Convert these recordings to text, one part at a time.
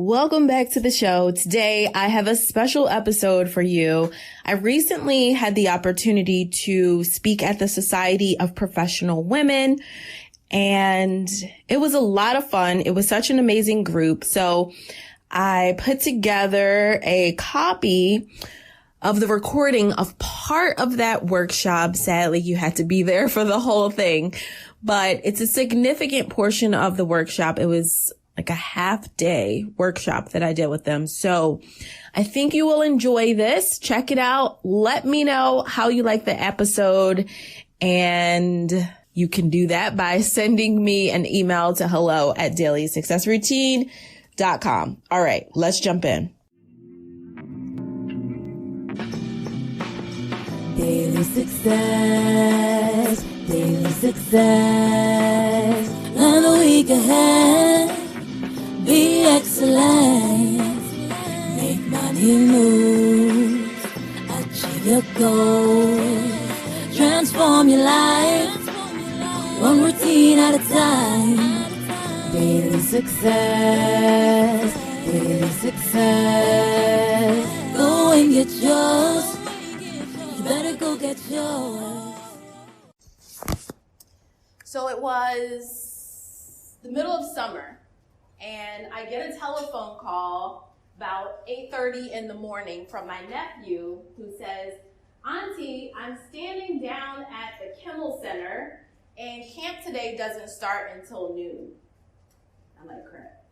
Welcome back to the show. Today, I have a special episode for you. I recently had the opportunity to speak at the Society of Professional Women, and it was a lot of fun. It was such an amazing group. So I put together a copy of the recording of part of that workshop. Sadly, you had to be there for the whole thing, but it's a significant portion of the workshop. It was like a half-day workshop that I did with them. So I think you will enjoy this. Check it out. Let me know how you like the episode. And you can do that by sending me an email to hello@dailysuccessroutine.com. All right, let's jump in. Daily success, and the week ahead. Be excellent, make money moves, achieve your goals, transform your life, one routine at a time. Daily success, go and get yours, you better go get yours. So it was the middle of summer. And I get a telephone call about 8:30 in the morning from my nephew who says, "Auntie, I'm standing down at the Kimmel Center and camp today doesn't start until noon." I'm like, crap.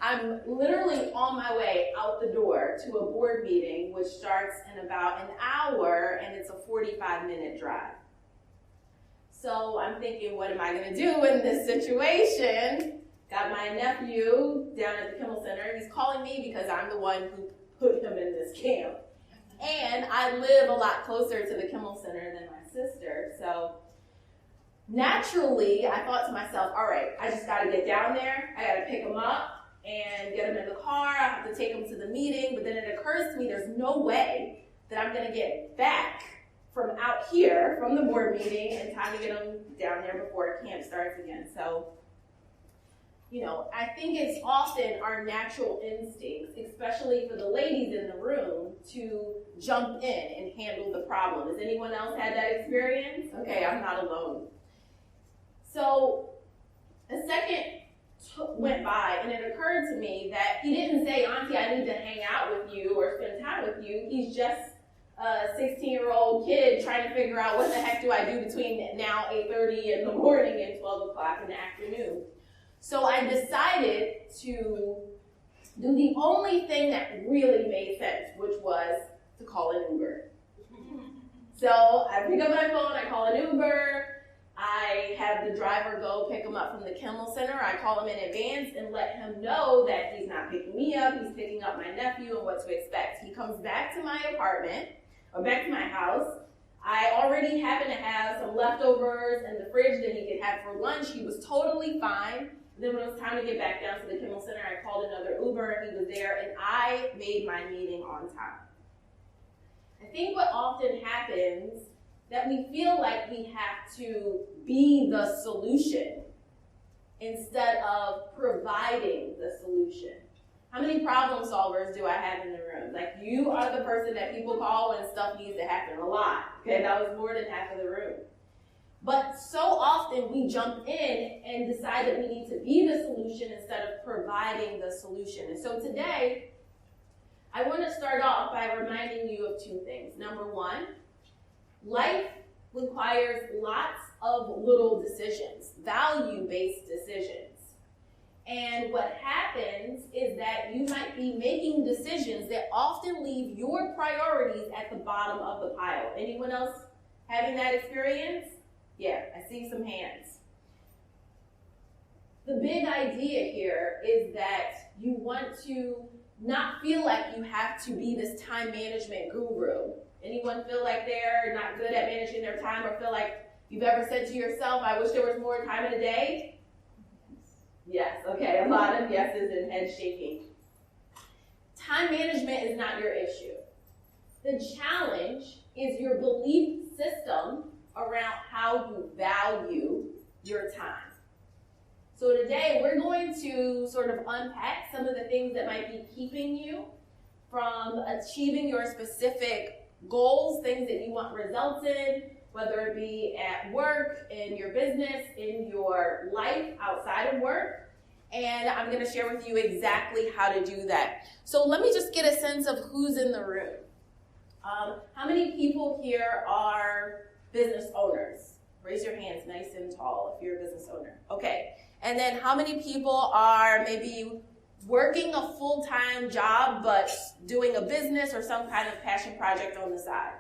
I'm literally on my way out the door to a board meeting, which starts in about an hour, and it's a 45-minute drive. So I'm thinking, what am I going to do in this situation? Got my nephew down at the Kimmel Center. He's calling me because I'm the one who put him in this camp. And I live a lot closer to the Kimmel Center than my sister. So naturally, I thought to myself, all right, I just got to get down there. I got to pick him up and get him in the car. I have to take him to the meeting. But then it occurs to me there's no way that I'm going to get back from out here, from the board meeting, and time to get them down there before camp starts again. So, I think it's often our natural instincts, especially for the ladies in the room, to jump in and handle the problem. Has anyone else had that experience? Okay, I'm not alone. So, a second went by, and it occurred to me that he didn't say, "Auntie, I need to hang out with you or spend time with you." He's just a 16-year-old kid trying to figure out what the heck do I do between now 8:30 in the morning and 12 o'clock in the afternoon. So I decided to do the only thing that really made sense, which was to call an Uber. So I pick up my phone, I call an Uber, I have the driver go pick him up from the Kimmel Center. I call him in advance and let him know that he's not picking me up, he's picking up my nephew and what to expect. He comes back to my apartment, or back to my house. I already happen to have some leftovers in the fridge that he could have for lunch. He was totally fine. Then when it was time to get back down to the Kimmel Center, I called another Uber, and he was there, and I made my meeting on time. I think what often happens that we feel like we have to be the solution instead of providing the solution. How many problem solvers do I have in the room? Like, you are the person that people call when stuff needs to happen a lot. Okay, that was more than half of the room. But so often we jump in and decide that we need to be the solution instead of providing the solution. And so today, I want to start off by reminding you of two things. Number one, life requires lots of little decisions, value-based decisions. And what happens is that you might be making decisions that often leave your priorities at the bottom of the pile. Anyone else having that experience? Yeah, I see some hands. The big idea here is that you want to not feel like you have to be this time management guru. Anyone feel like they're not good at managing their time, or feel like you've ever said to yourself, "I wish there was more time in a day"? Yes, okay, a lot of yeses and head shaking. Time management is not your issue. The challenge is your belief system around how you value your time. So today we're going to sort of unpack some of the things that might be keeping you from achieving your specific goals, things that you want results in, whether it be at work, in your business, in your life outside of work. And I'm going to share with you exactly how to do that. So let me just get a sense of who's in the room. How many people here are business owners? Raise your hands nice and tall if you're a business owner. Okay. And then how many people are maybe working a full-time job but doing a business or some kind of passion project on the side?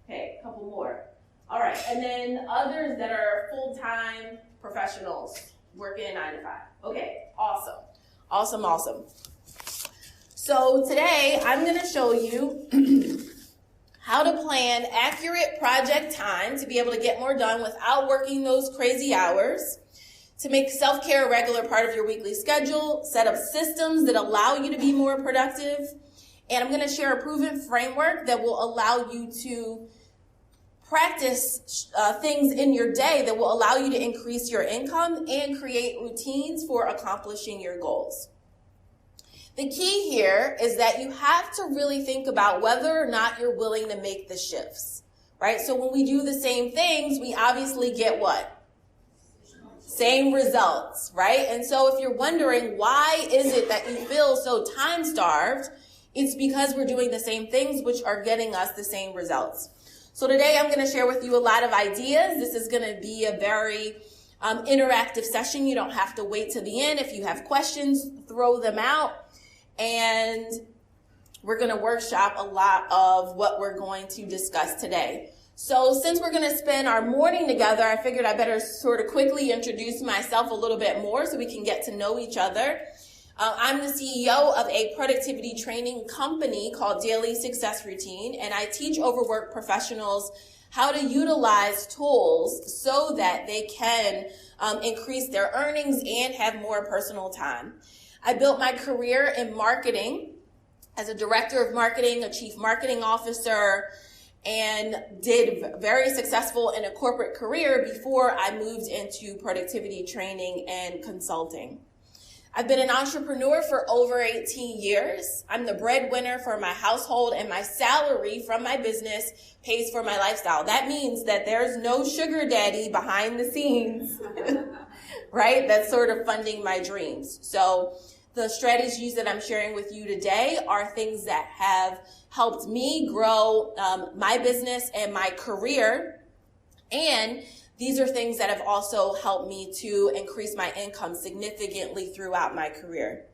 Okay, a couple more. All right. And then others that are full-time professionals working 9 to 5. Okay, awesome. Awesome. So today I'm going to show you how to plan accurate project time to be able to get more done without working those crazy hours, to make self-care a regular part of your weekly schedule, set up systems that allow you to be more productive, and I'm going to share a proven framework that will allow you to practice things in your day that will allow you to increase your income and create routines for accomplishing your goals. The key here is that you have to really think about whether or not you're willing to make the shifts, right? So when we do the same things, we obviously get what? Same results, right? And so if you're wondering why is it that you feel so time-starved, it's because we're doing the same things which are getting us the same results. So today I'm going to share with you a lot of ideas. This is going to be a very interactive session. You don't have to wait to the end. If you have questions, throw them out. And we're going to workshop a lot of what we're going to discuss today. So since we're going to spend our morning together, I figured I better sort of quickly introduce myself a little bit more so we can get to know each other. I'm the CEO of a productivity training company called Daily Success Routine, and I teach overworked professionals how to utilize tools so that they can increase their earnings and have more personal time. I built my career in marketing as a director of marketing, a chief marketing officer, and did very successful in a corporate career before I moved into productivity training and consulting. I've been an entrepreneur for over 18 years. I'm the breadwinner for my household, and my salary from my business pays for my lifestyle. That means that there's no sugar daddy behind the scenes, right? That's sort of funding my dreams. So the strategies that I'm sharing with you today are things that have helped me grow my business and my career, and these are things that have also helped me to increase my income significantly throughout my career.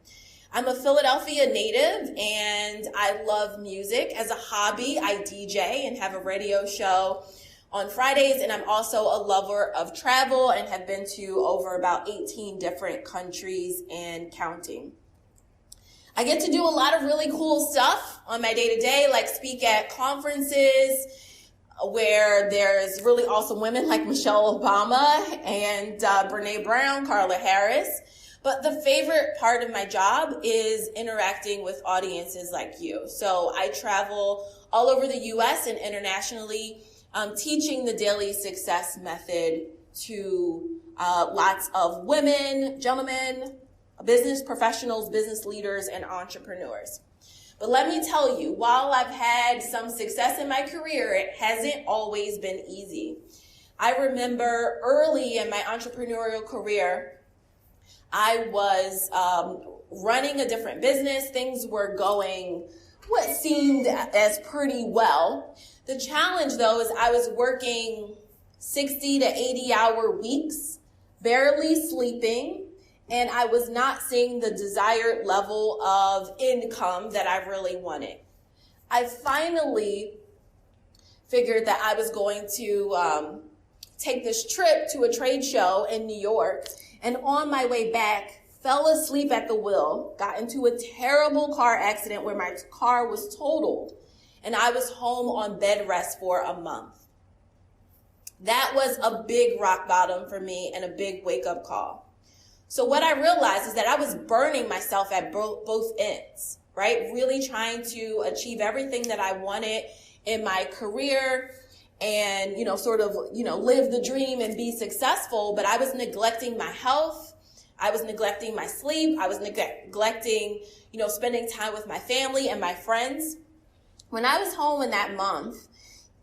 I'm a Philadelphia native and I love music. As a hobby, I DJ and have a radio show on Fridays, and I'm also a lover of travel and have been to over about 18 different countries and counting. I get to do a lot of really cool stuff on my day-to-day, like speak at conferences where there's really awesome women like Michelle Obama and Brene Brown, Carla Harris. But the favorite part of my job is interacting with audiences like you. So I travel all over the U.S. and internationally, teaching the Daily Success Method to lots of women, gentlemen, business professionals, business leaders, and entrepreneurs. But let me tell you, while I've had some success in my career, it hasn't always been easy. I remember early in my entrepreneurial career, I was running a different business. Things were going what seemed as pretty well. The challenge, though, is I was working 60 to 80-hour weeks, barely sleeping, and I was not seeing the desired level of income that I really wanted. I finally figured that I was going to take this trip to a trade show in New York, and on my way back, fell asleep at the wheel, got into a terrible car accident where my car was totaled, and I was home on bed rest for a month. That was a big rock bottom for me and a big wake-up call. So what I realized is that I was burning myself at both ends, right? Really trying to achieve everything that I wanted in my career and, sort of, live the dream and be successful, but I was neglecting my health. I was neglecting my sleep. I was neglecting, spending time with my family and my friends. When I was home in that month,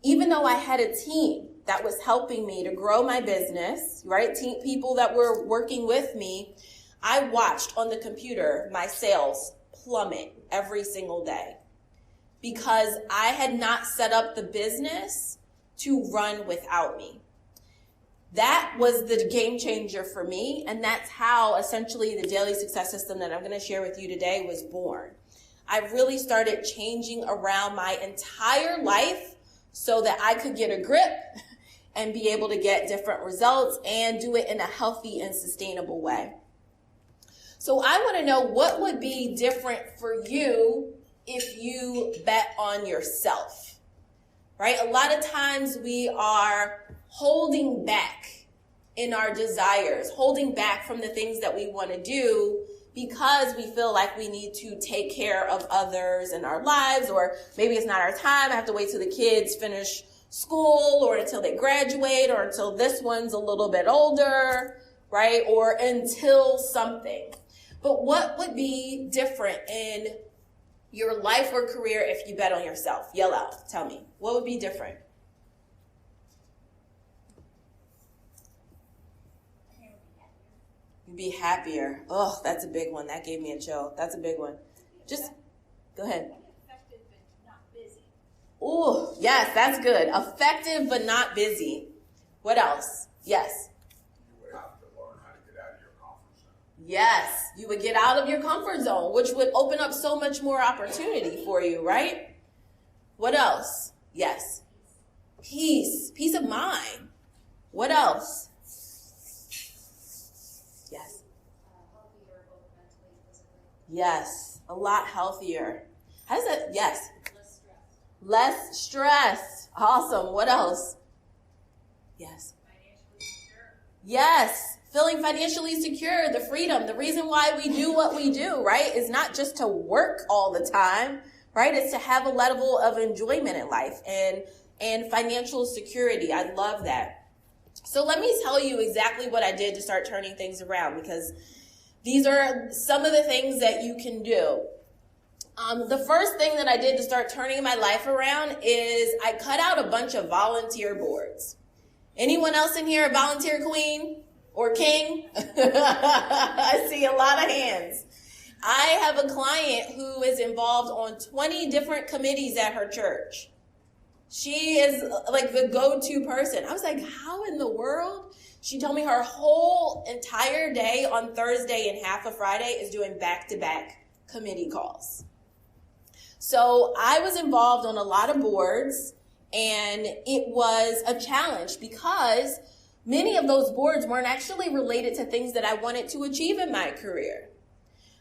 even though I had a team that was helping me to grow my business, right? People that were working with me, I watched on the computer my sales plummet every single day because I had not set up the business to run without me. That was the game changer for me, and that's how essentially the daily success system that I'm going to share with you today was born. I really started changing around my entire life so that I could get a grip and be able to get different results and do it in a healthy and sustainable way. So I want to know what would be different for you if you bet on yourself. Right? A lot of times we are holding back in our desires, holding back from the things that we want to do because we feel like we need to take care of others in our lives, or maybe it's not our time. I have to wait till the kids finish school, or until they graduate, or until this one's a little bit older, right? Or until something. But what would be different in your life or career if you bet on yourself? Yell out. Tell me. What would be different? You'd be happier. Oh, that's a big one. That gave me a chill. That's a big one. Just go ahead. Effective but not busy. Oh, yes, that's good. Effective but not busy. What else? Yes. You would have to learn how to get out of your comfort zone. Yes, you would get out of your comfort zone, which would open up so much more opportunity for you, right? What else? Yes. Peace. Peace of mind. What else? Yes. Healthier, both mentally and physically. Yes. A lot healthier. How does that? Yes. Less stress. Less stress. Awesome. What else? Yes. Financially secure. Yes. Feeling financially secure, the freedom, the reason why we do what we do, right, is not just to work all the time, right? It's to have a level of enjoyment in life and financial security. I love that. So let me tell you exactly what I did to start turning things around, because these are some of the things that you can do. The first thing that I did to start turning my life around is I cut out a bunch of volunteer boards. Anyone else in here a volunteer queen? Or king? I see a lot of hands. I have a client who is involved on 20 different committees at her church. She is like the go-to person. I was like, how in the world? She told me her whole entire day on Thursday and half of Friday is doing back-to-back committee calls. So I was involved on a lot of boards, and it was a challenge because many of those boards weren't actually related to things that I wanted to achieve in my career.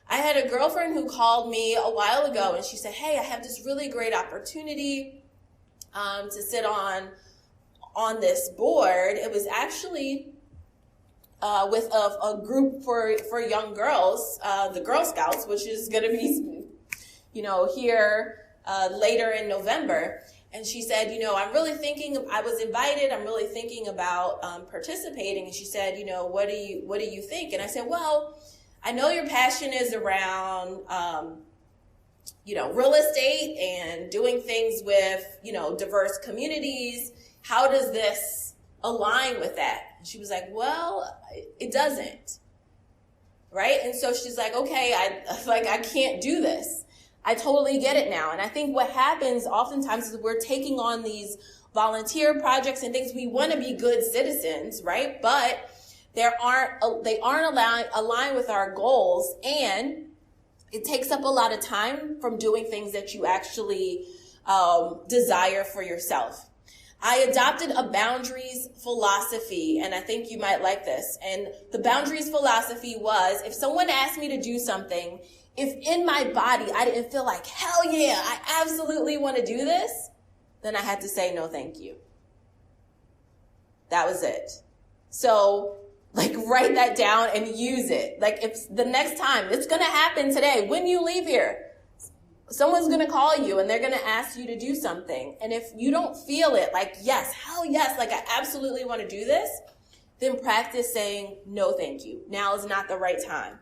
I had a girlfriend who called me a while ago and she said, hey, I have this really great opportunity to sit on this board. It was actually with a group for young girls, the Girl Scouts, which is going to be, here later in November. And she said, I'm really thinking, I was invited, I'm really thinking about participating. And she said, what do you think? And I said, well, I know your passion is around, real estate and doing things with, diverse communities. How does this align with that? And she was like, well, it doesn't. Right? And so she's like, okay, I can't do this. I totally get it now. And I think what happens oftentimes is we're taking on these volunteer projects and things. We want to be good citizens, right? But they aren't aligned with our goals, and it takes up a lot of time from doing things that you actually desire for yourself. I adopted a boundaries philosophy, and I think you might like this. And the boundaries philosophy was, if someone asked me to do something, if in my body I didn't feel like, hell yeah, I absolutely want to do this, then I had to say no thank you. That was it. So write that down and use it. If the next time, it's going to happen today when you leave here, Someone's going to call you and they're going to ask you to do something. And if you don't feel it, like, yes, hell yes, like I absolutely want to do this, then practice saying, no, thank you. Now is not the right time.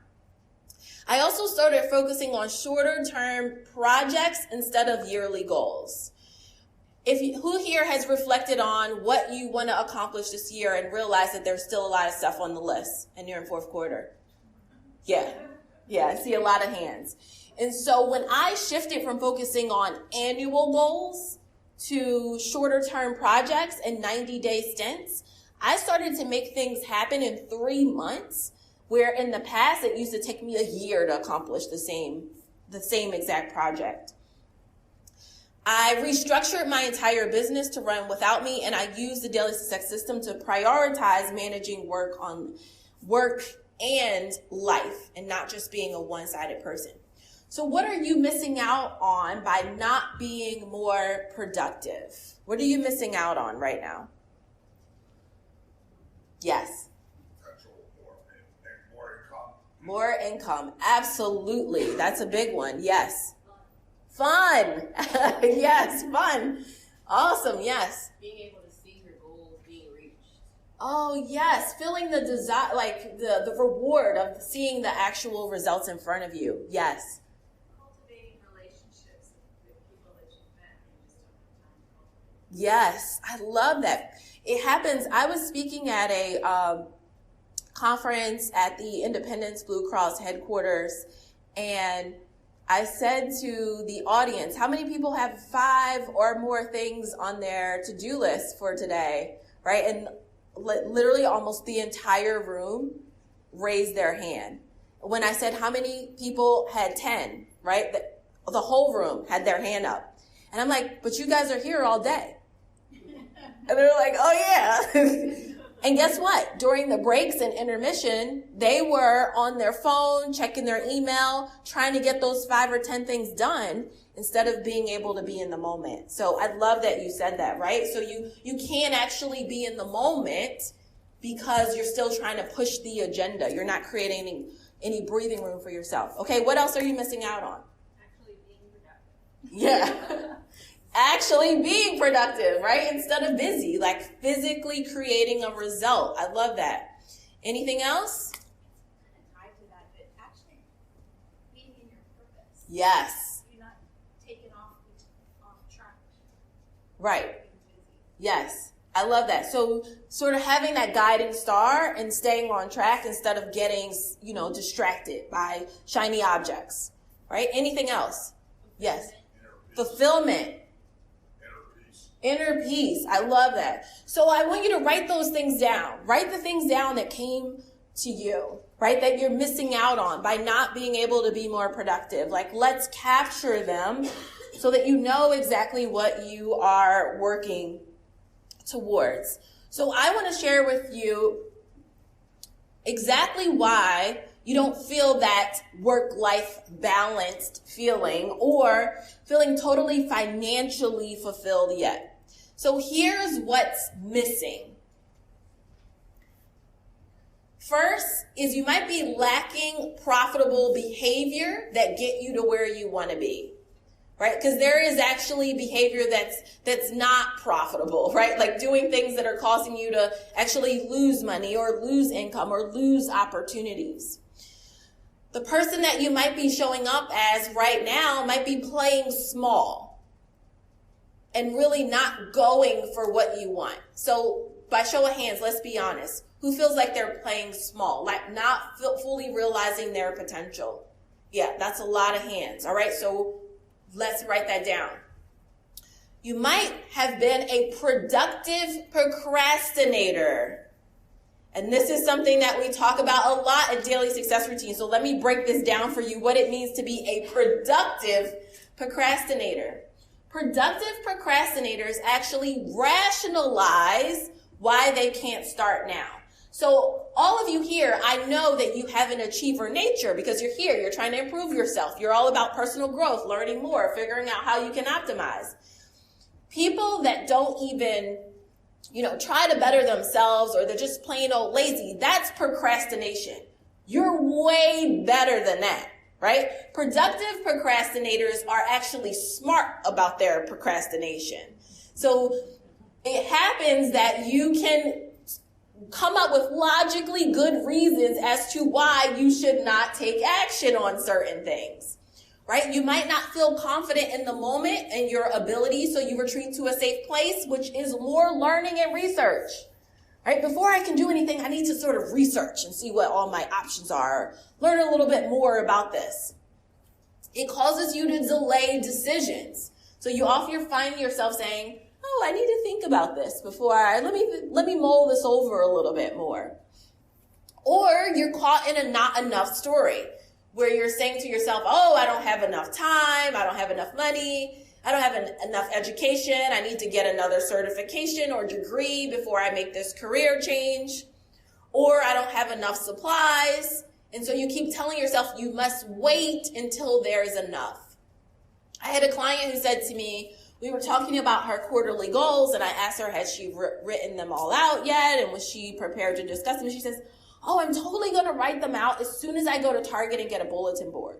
I also started focusing on shorter term projects instead of yearly goals. Who here has reflected on what you want to accomplish this year and realized that there's still a lot of stuff on the list and you're in fourth quarter? Yeah, I see a lot of hands. And so when I shifted from focusing on annual goals to shorter term projects and 90-day stints, I started to make things happen in 3 months, where in the past it used to take me a year to accomplish the same exact project. I restructured my entire business to run without me, and I used the daily success system to prioritize managing work and life, and not just being a one-sided person. So what are you missing out on by not being more productive? What are you missing out on right now? Yes. More income. Absolutely. That's a big one. Yes. Fun. Yes, fun. Awesome. Yes. Being able to see your goals being reached. Oh, yes. Feeling the desire, like the reward of seeing the actual results in front of you. Yes. Cultivating relationships with people that you've met and you just don't have time to cultivate. Yes. I love that. It happens. I was speaking at a conference at the Independence Blue Cross headquarters, and I said to the audience, how many people have 5 or more things on their to-do list for today, right? And literally almost the entire room raised their hand. When I said how many people had 10, right? The whole room had their hand up. And I'm like, but you guys are here all day. And they're like, oh yeah. And guess what? During the breaks and intermission, they were on their phone, checking their email, trying to get those 5 or 10 things done instead of being able to be in the moment. So I love that you said that, right? So you can't actually be in the moment because you're still trying to push the agenda. You're not creating any breathing room for yourself. Okay, what else are you missing out on? Actually being productive. Yeah. Actually being productive, right? Instead of busy, like physically creating a result. I love that. Anything else? Tied to that, but actually being in your purpose. Yes. You're not taken off track. Right. Being busy. Yes. I love that. So sort of having that guiding star and staying on track instead of getting, distracted by shiny objects, right? Anything else? Yes. Fulfillment. Inner peace. I love that. So I want you to write those things down. Write the things down that came to you, right? That you're missing out on by not being able to be more productive. Like, let's capture them so that you know exactly what you are working towards. So I want to share with you exactly why you don't feel that work-life balanced feeling or feeling totally financially fulfilled yet. So here's what's missing. First is you might be lacking profitable behavior that get you to where you want to be, right? Because there is actually behavior that's not profitable, right? Like doing things that are causing you to actually lose money or lose income or lose opportunities. The person that you might be showing up as right now might be playing small and really not going for what you want. So by show of hands, let's be honest. Who feels like they're playing small, like not fully realizing their potential? Yeah, that's a lot of hands. All right, so let's write that down. You might have been a productive procrastinator. And this is something that we talk about a lot at Daily Success Routine. So let me break this down for you, what it means to be a productive procrastinator. Productive procrastinators actually rationalize why they can't start now. So all of you here, I know that you have an achiever nature because you're here. You're trying to improve yourself. You're all about personal growth, learning more, figuring out how you can optimize. People that don't even try to better themselves or they're just plain old lazy, that's procrastination. You're way better than that. right? Productive procrastinators are actually smart about their procrastination. So it happens that you can come up with logically good reasons as to why you should not take action on certain things, right? You might not feel confident in the moment and your ability, so you retreat to a safe place, which is more learning and research, right? Before I can do anything, I need to sort of research and see what all my options are, learn a little bit more about this. It causes you to delay decisions. So you often find yourself saying, oh, I need to think about this before let me mull this over a little bit more. Or you're caught in a not enough story where you're saying to yourself, oh, I don't have enough time, I don't have enough money, I don't have enough education, I need to get another certification or degree before I make this career change, or I don't have enough supplies. And so you keep telling yourself you must wait until there's enough. I had a client who said to me, we were talking about her quarterly goals, and I asked her, had she written them all out yet? And was she prepared to discuss them? And she says, oh, I'm totally going to write them out as soon as I go to Target and get a bulletin board.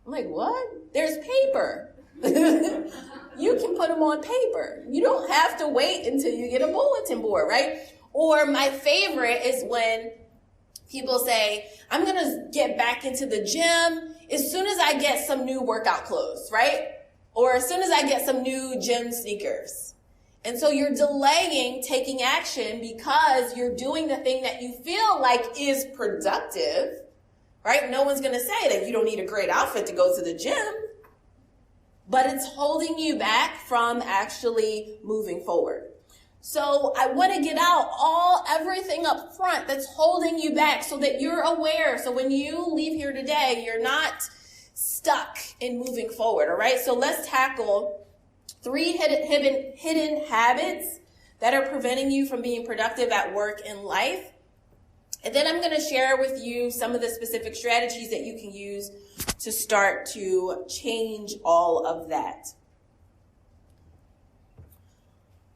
I'm like, what? There's paper. You can put them on paper. You don't have to wait until you get a bulletin board, right? Or my favorite is when people say, I'm going to get back into the gym as soon as I get some new workout clothes, right? Or as soon as I get some new gym sneakers. And so you're delaying taking action because you're doing the thing that you feel like is productive, right? No one's going to say that you don't need a great outfit to go to the gym, but it's holding you back from actually moving forward. So I want to get out everything up front that's holding you back so that you're aware. So when you leave here today, you're not stuck in moving forward, all right? So let's tackle 3 hidden habits that are preventing you from being productive at work and life. And then I'm going to share with you some of the specific strategies that you can use to start to change all of that.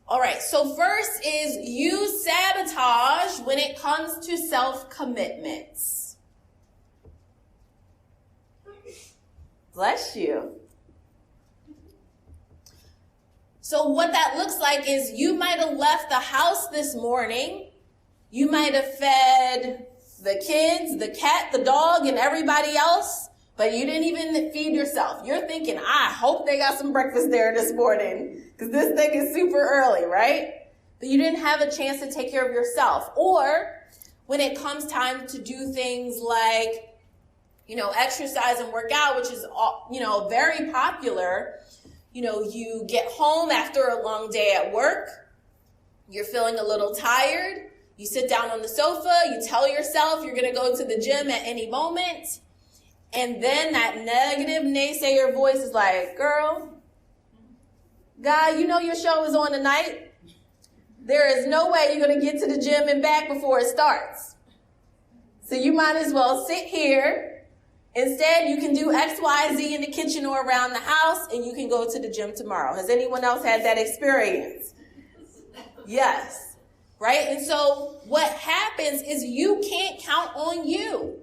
All right, so first is use sabotage when it comes to self-commitments. Bless you. So what that looks like is you might have left the house this morning. You might have fed the kids, the cat, the dog, and everybody else, but you didn't even feed yourself. You're thinking, I hope they got some breakfast there this morning because this thing is super early, right? But you didn't have a chance to take care of yourself. Or when it comes time to do things like, exercise and work out, which is, very popular. You get home after a long day at work. You're feeling a little tired. You sit down on the sofa. You tell yourself you're going to go to the gym at any moment. And then that negative naysayer voice is like, girl, guy, your show is on tonight. There is no way you're going to get to the gym and back before it starts. So you might as well sit here. Instead, you can do X, Y, Z in the kitchen or around the house, and you can go to the gym tomorrow. Has anyone else had that experience? Yes. Right? And so what happens is you can't count on you.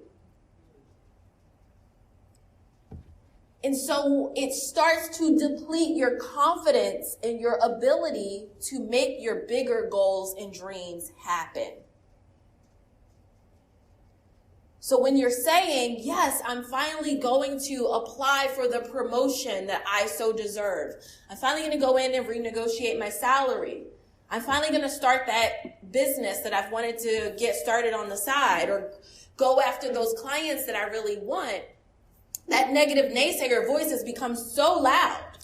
And so it starts to deplete your confidence and your ability to make your bigger goals and dreams happen. So when you're saying, yes, I'm finally going to apply for the promotion that I so deserve. I'm finally going to go in and renegotiate my salary. I'm finally going to start that business that I've wanted to get started on the side or go after those clients that I really want. That negative naysayer voice has become so loud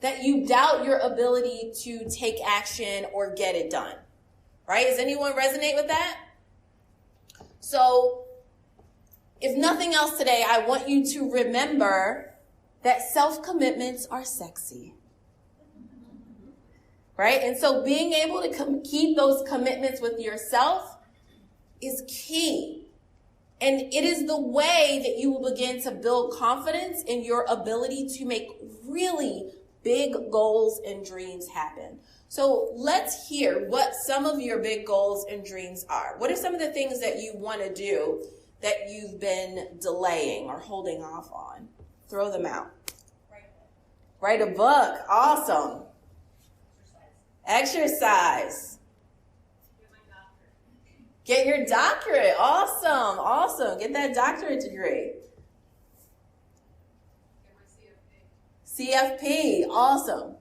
that you doubt your ability to take action or get it done. Right? Does anyone resonate with that? So, if nothing else today, I want you to remember that self-commitments are sexy. Right? And so being able to keep those commitments with yourself is key. And it is the way that you will begin to build confidence in your ability to make really big goals and dreams happen. So let's hear what some of your big goals and dreams are. What are some of the things that you want to do that you've been delaying or holding off on? Throw them out. Write a book. Awesome. Exercise. Get your doctorate. Awesome. Awesome. Get that doctorate degree. CFP. Awesome.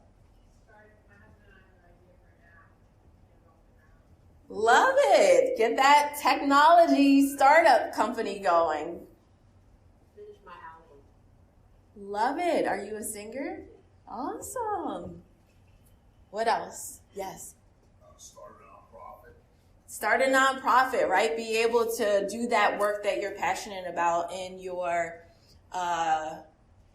Love it. Get that technology startup company going. Finish my album. Love it. Are you a singer? Awesome. What else? Yes. Start a nonprofit, right? Be able to do that work that you're passionate about in your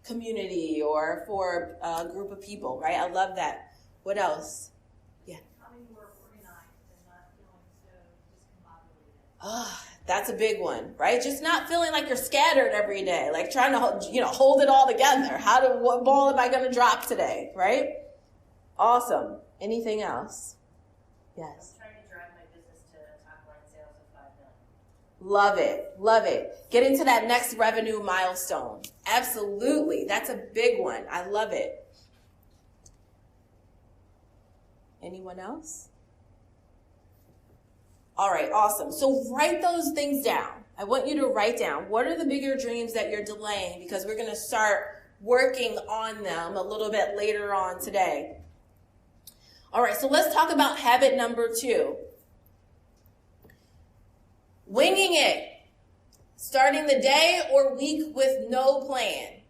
community or for a group of people, right? I love that. What else? Yeah. Becoming more organized and not feeling so discombobulated. Oh, that's a big one, right? Just not feeling like you're scattered every day, like trying to, hold it all together. What ball am I going to drop today, right? Awesome. Anything else? Yes. I'm trying to drive my business to top line sales of 5 million. Love it. Love it. Get into that next revenue milestone. Absolutely. That's a big one. I love it. Anyone else? All right, awesome. So write those things down. I want you to write down what are the bigger dreams that you're delaying, because we're going to start working on them a little bit later on today. All right, so let's talk about habit number 2. Winging it. Starting the day or week with no plan.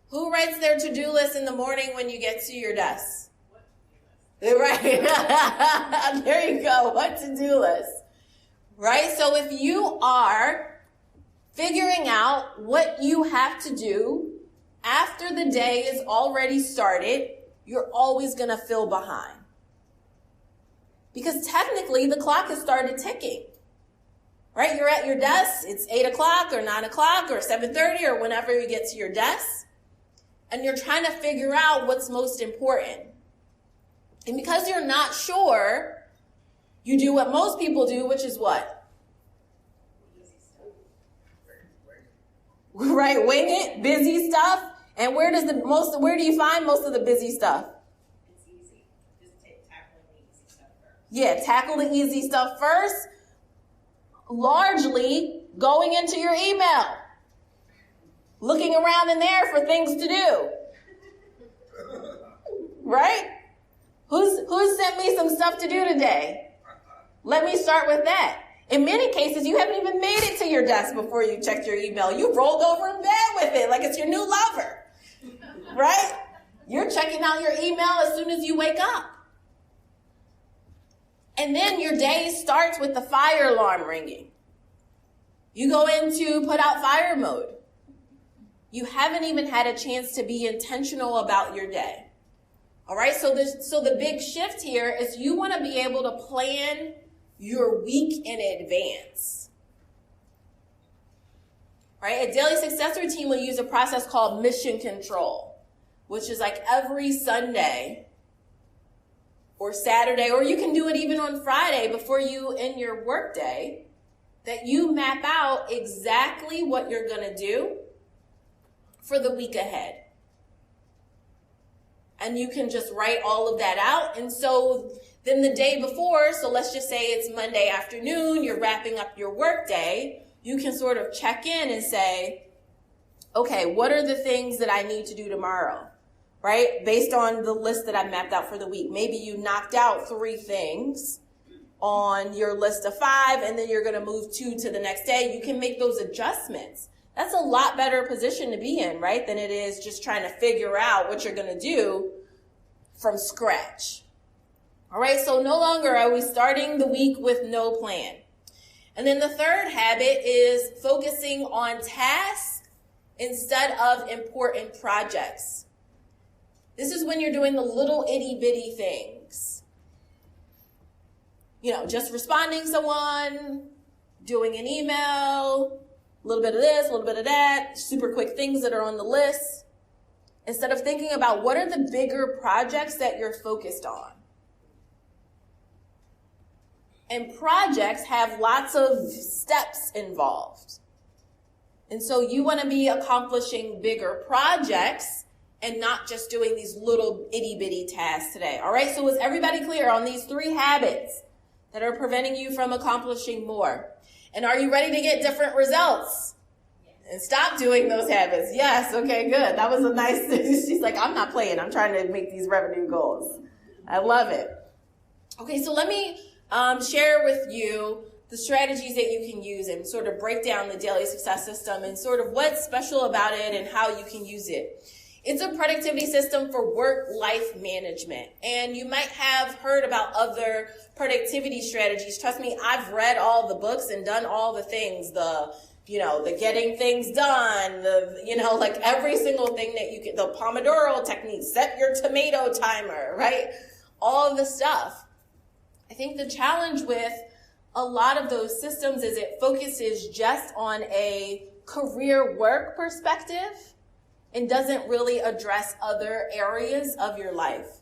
Who writes their to-do list in the morning when you get to your desk? Right. There you go. What to-do list. Right? So if you are figuring out what you have to do after the day is already started, you're always going to feel behind. Because technically the clock has started ticking. Right? You're at your desk. It's 8 o'clock or 9 o'clock or 7:30 or whenever you get to your desk. And you're trying to figure out what's most important. And because you're not sure, you do what most people do, which is what? Right, wing it, busy stuff. And where do you find most of the busy stuff? It's easy. Just tackle the easy stuff first. Yeah, tackle the easy stuff first. Largely going into your email. Looking around in there for things to do. Right? Who's sent me some stuff to do today? Let me start with that. In many cases, you haven't even made it to your desk before you checked your email. You rolled over in bed with it like it's your new lover. Right? You're checking out your email as soon as you wake up. And then your day starts with the fire alarm ringing. You go into put out fire mode. You haven't even had a chance to be intentional about your day. All right, so the big shift here is you want to be able to plan your week in advance. Right? A daily success routine will use a process called mission control, which is like every Sunday or Saturday, or you can do it even on Friday before you end your workday, that you map out exactly what you're going to do for the week ahead. And you can just write all of that out. And so then the day before, so let's just say it's Monday afternoon, you're wrapping up your workday, you can sort of check in and say, okay, what are the things that I need to do tomorrow? Right? Based on the list that I mapped out for the week. Maybe you knocked out 3 things on your list of 5, and then you're going to move 2 to the next day. You can make those adjustments. That's a lot better position to be in, right? Than it is just trying to figure out what you're going to do from scratch. All right, so no longer are we starting the week with no plan. And then the third habit is focusing on tasks instead of important projects. This is when you're doing the little itty bitty things. You know, just responding to someone, doing an email, a little bit of this, a little bit of that, super quick things that are on the list. Instead of thinking about what are the bigger projects that you're focused on. And projects have lots of steps involved. And so you want to be accomplishing bigger projects and not just doing these little itty bitty tasks today. All right. So is everybody clear on these 3 habits that are preventing you from accomplishing more? And are you ready to get different results? And stop doing those habits. Yes. Okay, good. That was a nice, she's like, I'm not playing. I'm trying to make these revenue goals. I love it. Okay. So let me share with you the strategies that you can use and sort of break down the daily success system and sort of what's special about it and how you can use it. It's a productivity system for work-life management. And you might have heard about other productivity strategies. Trust me, I've read all the books and done all the things, the getting things done, like every single thing that you can, the Pomodoro technique, set your tomato timer, right? All of the stuff. I think the challenge with a lot of those systems is it focuses just on a career work perspective and doesn't really address other areas of your life.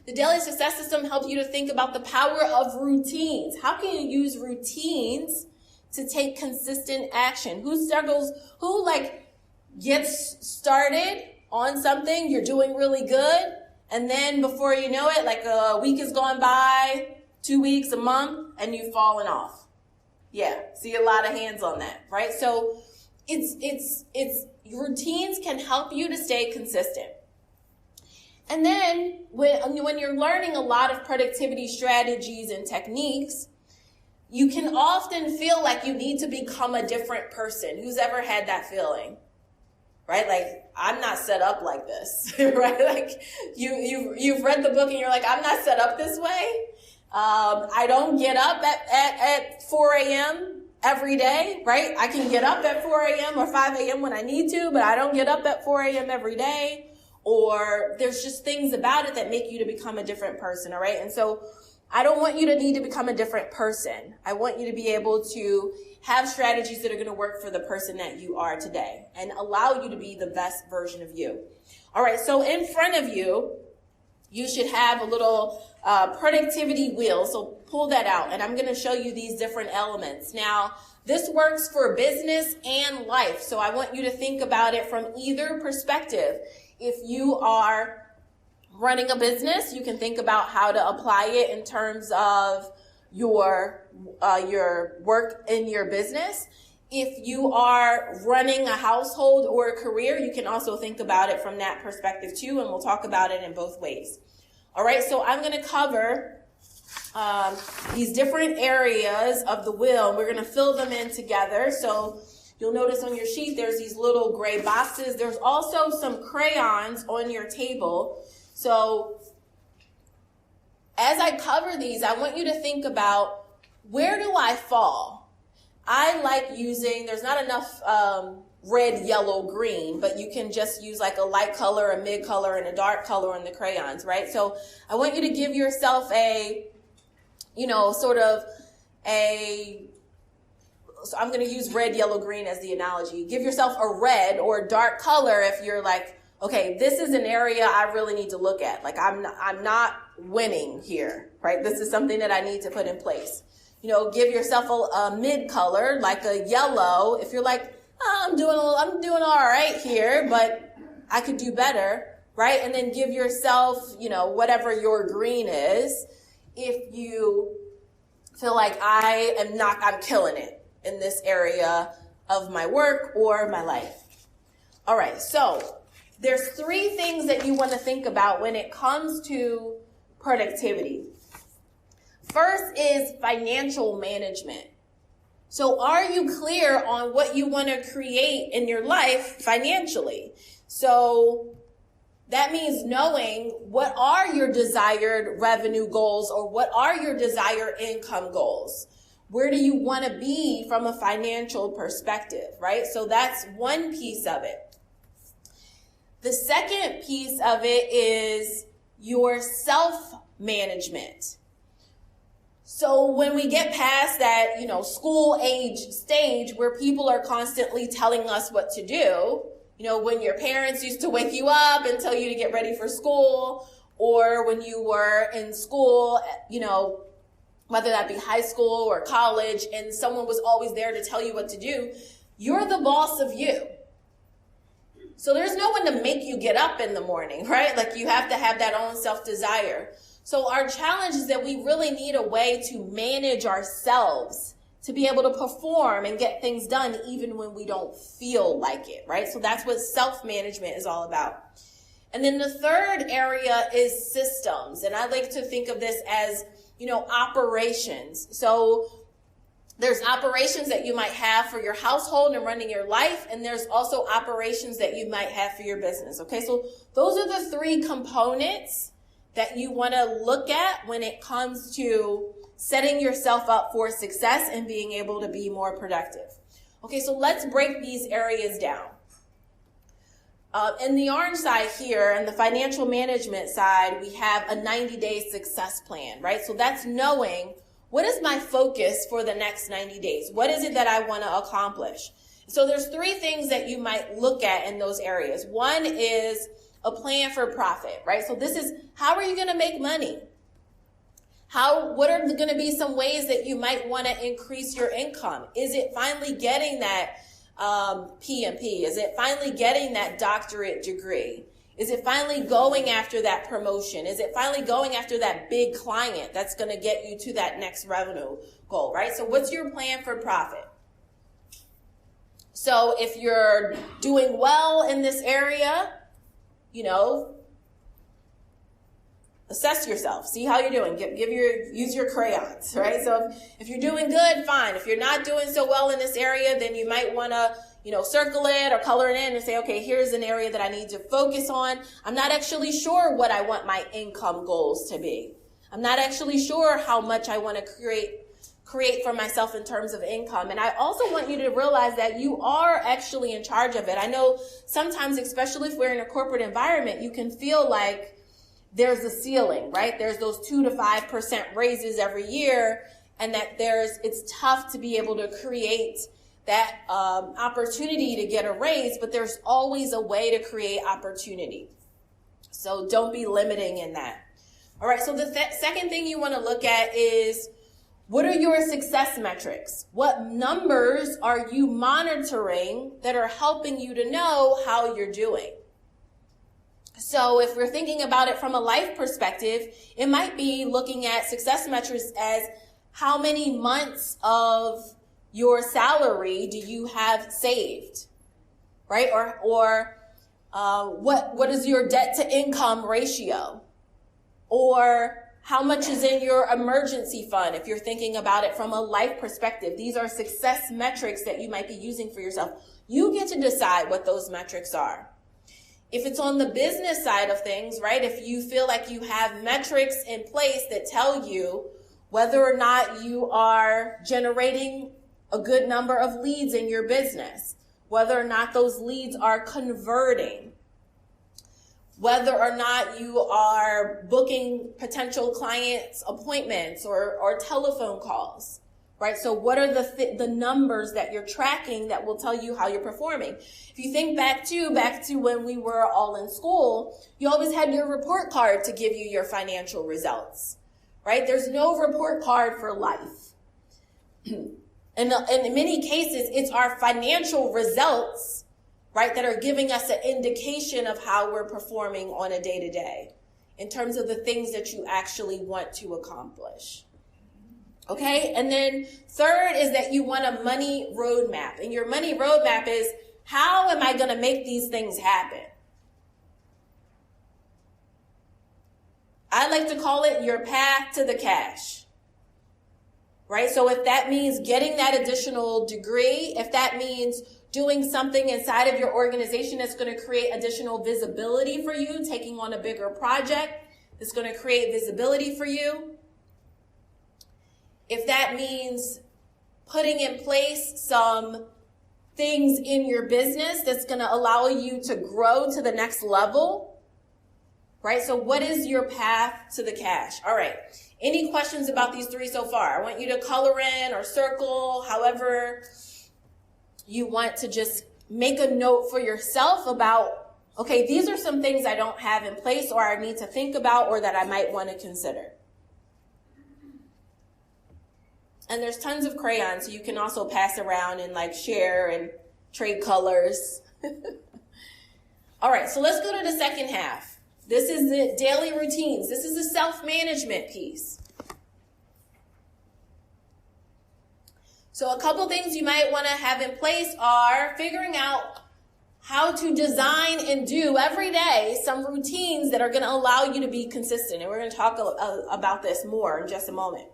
The daily success system helps you to think about the power of routines. How can you use routines to take consistent action? Who gets started on something, you're doing really good, and then before you know it, like a week has gone by, 2 weeks, a month, and you've fallen off. Yeah, see a lot of hands on that, right? So it's routines can help you to stay consistent. And then when you're learning a lot of productivity strategies and techniques, you can often feel like you need to become a different person. Who's ever had that feeling? Right? Like, I'm not set up like this, right? Like you've read the book and you're like, I'm not set up this way. I don't get up at 4 a.m. every day, right? I can get up at 4 a.m. or 5 a.m. when I need to, but I don't get up at 4 a.m. every day. Or there's just things about it that make you to become a different person, all right? And so I don't want you to need to become a different person. I want you to be able to have strategies that are going to work for the person that you are today and allow you to be the best version of you. All right, so in front of you, you should have a little productivity wheel. So pull that out, and I'm going to show you these different elements. Now, this works for business and life, so I want you to think about it from either perspective. If you are running a business, you can think about how to apply it in terms of your work in your business. If you are running a household or a career, you can also think about it from that perspective too, and we'll talk about it in both ways. All right, so I'm going to cover these different areas of the wheel. We're going to fill them in together. So you'll notice on your sheet there's these little gray boxes. There's also some crayons on your table. So as I cover these, I want you to think about, where do I fall? I like using, there's not enough red, yellow, green, but you can just use like a light color, a mid color, and a dark color on the crayons, right? So I want you to give yourself so I'm going to use red, yellow, green as the analogy. Give yourself a red or a dark color if you're like, okay, this is an area I really need to look at. Like I'm not winning here, right? This is something that I need to put in place. Give yourself a mid color, like a yellow. If you're like, I'm doing all right here, but I could do better, right? And then give yourself, whatever your green is. If you feel like I'm killing it in this area of my work or my life. All right. So there's 3 things that you want to think about when it comes to productivity. First is financial management. So are you clear on what you want to create in your life financially? So that means knowing what are your desired revenue goals or what are your desired income goals. Where do you want to be from a financial perspective, right? So that's one piece of it. The second piece of it is your self-management. So when we get past that, school age stage where people are constantly telling us what to do, when your parents used to wake you up and tell you to get ready for school, or when you were in school, whether that be high school or college, and someone was always there to tell you what to do, you're the boss of you. So there's no one to make you get up in the morning, right? Like you have to have that own self-desire. So our challenge is that we really need a way to manage ourselves to be able to perform and get things done even when we don't feel like it, right? So that's what self-management is all about. And then the third area is systems. And I like to think of this as, operations. So there's operations that you might have for your household and running your life, and there's also operations that you might have for your business, okay? So those are the three components that you want to look at when it comes to setting yourself up for success and being able to be more productive. Okay, so let's break these areas down. In the orange side here, and the financial management side, we have a 90-day success plan, right? So that's knowing, what is my focus for the next 90 days? What is it that I want to accomplish? So there's three things that you might look at in those areas. One is a plan for profit, right? So this is, how are you going to make money? What are going to be some ways that you might want to increase your income? Is it finally getting that PMP? Is it finally getting that doctorate degree? Is it finally going after that promotion? Is it finally going after that big client that's going to get you to that next revenue goal, right? So what's your plan for profit? So if you're doing well in this area, assess yourself. See how you're doing. Use your crayons, right? So if you're doing good, fine. If you're not doing so well in this area, then you might want to, circle it or color it in and say, okay, here's an area that I need to focus on. I'm not actually sure what I want my income goals to be. I'm not actually sure how much I want to create for myself in terms of income. And I also want you to realize that you are actually in charge of it. I know sometimes, especially if we're in a corporate environment, you can feel like there's a ceiling, right? There's those 2 to 5% raises every year, and that it's tough to be able to create that opportunity to get a raise, but there's always a way to create opportunity. So don't be limiting in that. All right, so the second thing you want to look at is, what are your success metrics? What numbers are you monitoring that are helping you to know how you're doing? So if we're thinking about it from a life perspective, it might be looking at success metrics as how many months of your salary do you have saved, right? Or what is your debt to income ratio? Or how much is in your emergency fund if you're thinking about it from a life perspective? These are success metrics that you might be using for yourself. You get to decide what those metrics are. If it's on the business side of things, right, if you feel like you have metrics in place that tell you whether or not you are generating a good number of leads in your business, whether or not those leads are converting, whether or not you are booking potential clients' appointments or telephone calls, right? So what are the numbers that you're tracking that will tell you how you're performing? If you think back to when we were all in school, you always had your report card to give you your financial results, right? There's no report card for life. And in many cases, it's our financial results, right, that are giving us an indication of how we're performing on a day-to-day in terms of the things that you actually want to accomplish. Okay? And then third is that you want a money roadmap. And your money roadmap is, how am I going to make these things happen? I like to call it your path to the cash. Right? So if that means getting that additional degree, if that means doing something inside of your organization that's going to create additional visibility for you, taking on a bigger project that's going to create visibility for you, if that means putting in place some things in your business that's going to allow you to grow to the next level, right? So what is your path to the cash? All right. Any questions about these three so far? I want you to color in or circle, however you want to just make a note for yourself about, okay, these are some things I don't have in place or I need to think about or that I might want to consider. And there's tons of crayons, so you can also pass around and like share and trade colors. All right, so let's go to the second half. This is the daily routines. This is the self-management piece. So a couple things you might want to have in place are figuring out how to design and do every day some routines that are going to allow you to be consistent. And we're going to talk about this more in just a moment.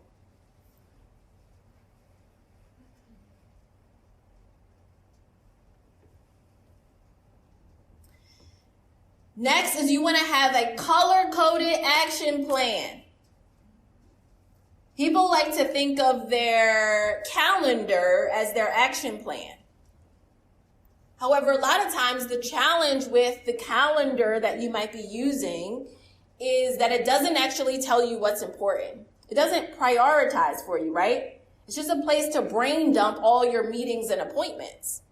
Next is you want to have a color-coded action plan. People like to think of their calendar as their action plan. However, a lot of times the challenge with the calendar that you might be using is that it doesn't actually tell you what's important. It doesn't prioritize for you, right? It's just a place to brain dump all your meetings and appointments.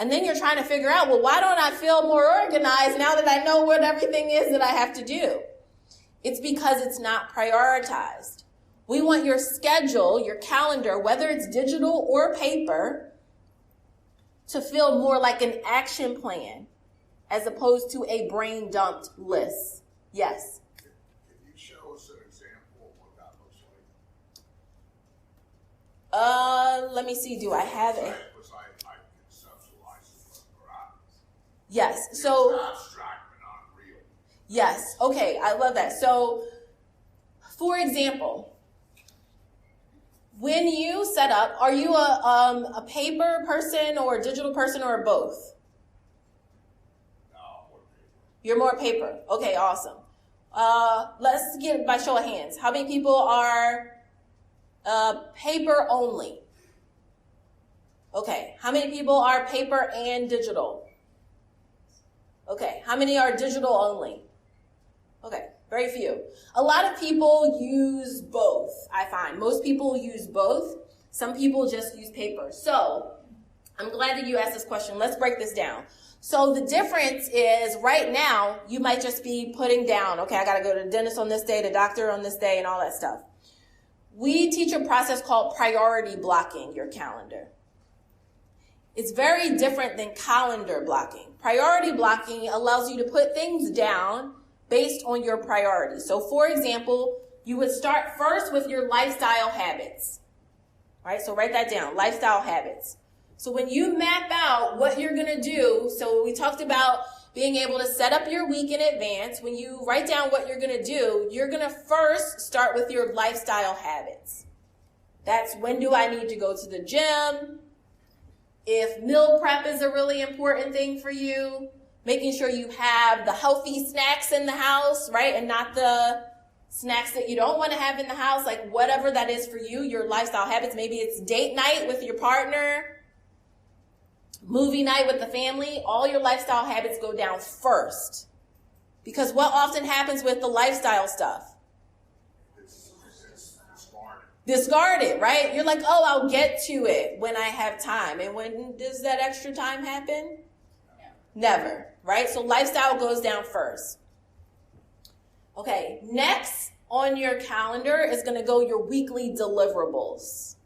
And then you're trying to figure out, well, why don't I feel more organized now that I know what everything is that I have to do? It's because it's not prioritized. We want your schedule, your calendar, whether it's digital or paper, to feel more like an action plan as opposed to a brain dumped list. Yes? Can you show us an example of what that looks like? Let me see. Do I have it? Because I conceptualize it, right? Yes. It's So, abstract but not real. yes. Okay. I love that. So, for example, when you set up, are you a paper person or a digital person or both? No, what paper? You're more paper. Okay, awesome. Let's get by show of hands. How many people are paper only? Okay. How many people are paper and digital? Okay. How many are digital only? Okay. Very few. A lot of people use both, I find. Most people use both. Some people just use paper. So I'm glad that you asked this question. Let's break this down. So the difference is right now, you might just be putting down, okay, I got to go to the dentist on this day, the doctor on this day, and all that stuff. We teach a process called priority blocking your calendar. It's very different than calendar blocking. Priority blocking allows you to put things down based on your priorities. So for example, you would start first with your lifestyle habits. All right, so write that down, lifestyle habits. So when you map out what you're going to do, so we talked about being able to set up your week in advance. When you write down what you're going to do, you're going to first start with your lifestyle habits. That's when do I need to go to the gym? If meal prep is a really important thing for you, making sure you have the healthy snacks in the house, right? And not the snacks that you don't want to have in the house, like whatever that is for you, your lifestyle habits. Maybe it's date night with your partner, movie night with the family. All your lifestyle habits go down first. Because what often happens with the lifestyle stuff? It's discarded. Discard it, right? You're like, oh, I'll get to it when I have time. And when does that extra time happen? Never, right? So lifestyle goes down first. Okay, next on your calendar is going to go your weekly deliverables.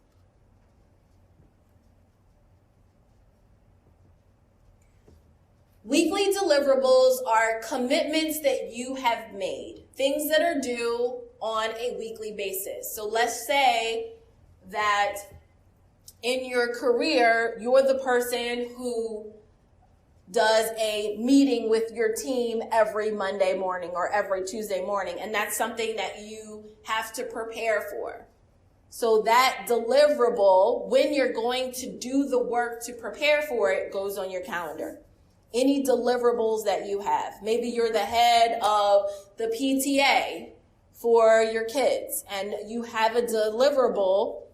Weekly deliverables are commitments that you have made, things that are due on a weekly basis. So let's say that in your career, you're the person who does a meeting with your team every Monday morning or every Tuesday morning, and that's something that you have to prepare for. So that deliverable, when you're going to do the work to prepare for it, goes on your calendar. Any deliverables that you have. Maybe you're the head of the PTA for your kids, and you have a deliverable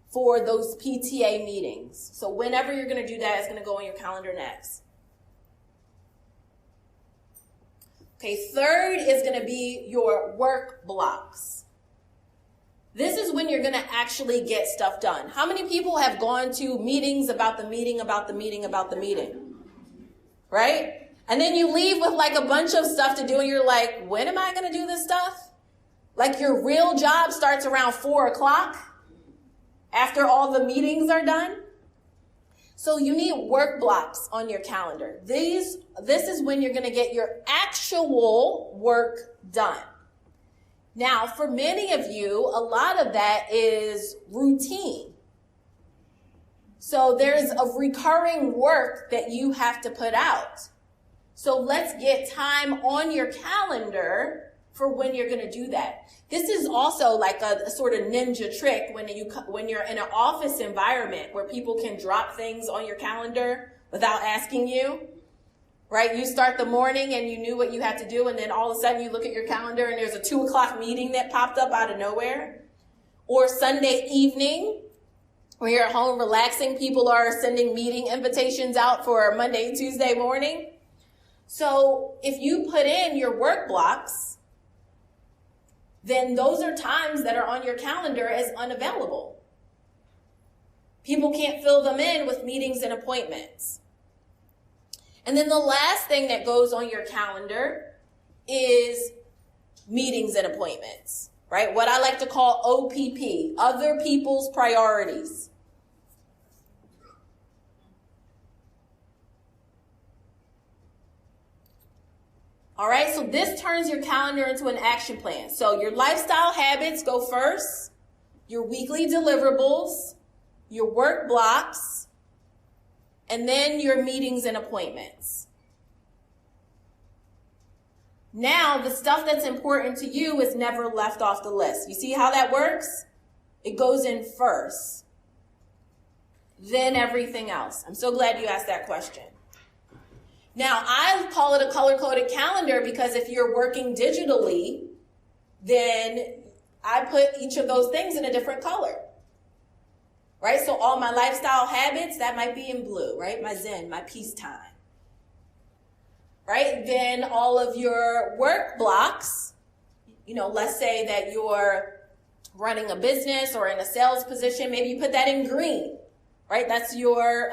for those PTA meetings. So whenever you're going to do that, it's going to go on your calendar next. Okay, third is going to be your work blocks. This is when you're going to actually get stuff done. How many people have gone to meetings about the meeting, about the meeting, about the meeting? Right? And then you leave with like a bunch of stuff to do and you're like, when am I going to do this stuff? Like your real job starts around 4 o'clock. after all the meetings are done. So you need work blocks on your calendar. This is when you're going to get your actual work done. Now, for many of you, a lot of that is routine. So there's a recurring work that you have to put out. So let's get time on your calendar for when you're going to do that. This is also like a sort of ninja trick when you're in an office environment where people can drop things on your calendar without asking you, right? You start the morning and you knew what you had to do, and then all of a sudden you look at your calendar and there's a 2:00 meeting that popped up out of nowhere. Or Sunday evening, when you're at home relaxing, people are sending meeting invitations out for Monday, Tuesday morning. So if you put in your work blocks, then those are times that are on your calendar as unavailable. People can't fill them in with meetings and appointments. And then the last thing that goes on your calendar is meetings and appointments, right? What I like to call OPP, other people's priorities. All right, so this turns your calendar into an action plan. So your lifestyle habits go first, your weekly deliverables, your work blocks, and then your meetings and appointments. Now, the stuff that's important to you is never left off the list. You see how that works? It goes in first, then everything else. I'm so glad you asked that question. Now, I call it a color-coded calendar because if you're working digitally, then I put each of those things in a different color, right? So all my lifestyle habits, that might be in blue, right? My Zen, my peace time, right? Then all of your work blocks, let's say that you're running a business or in a sales position, maybe you put that in green, right? That's your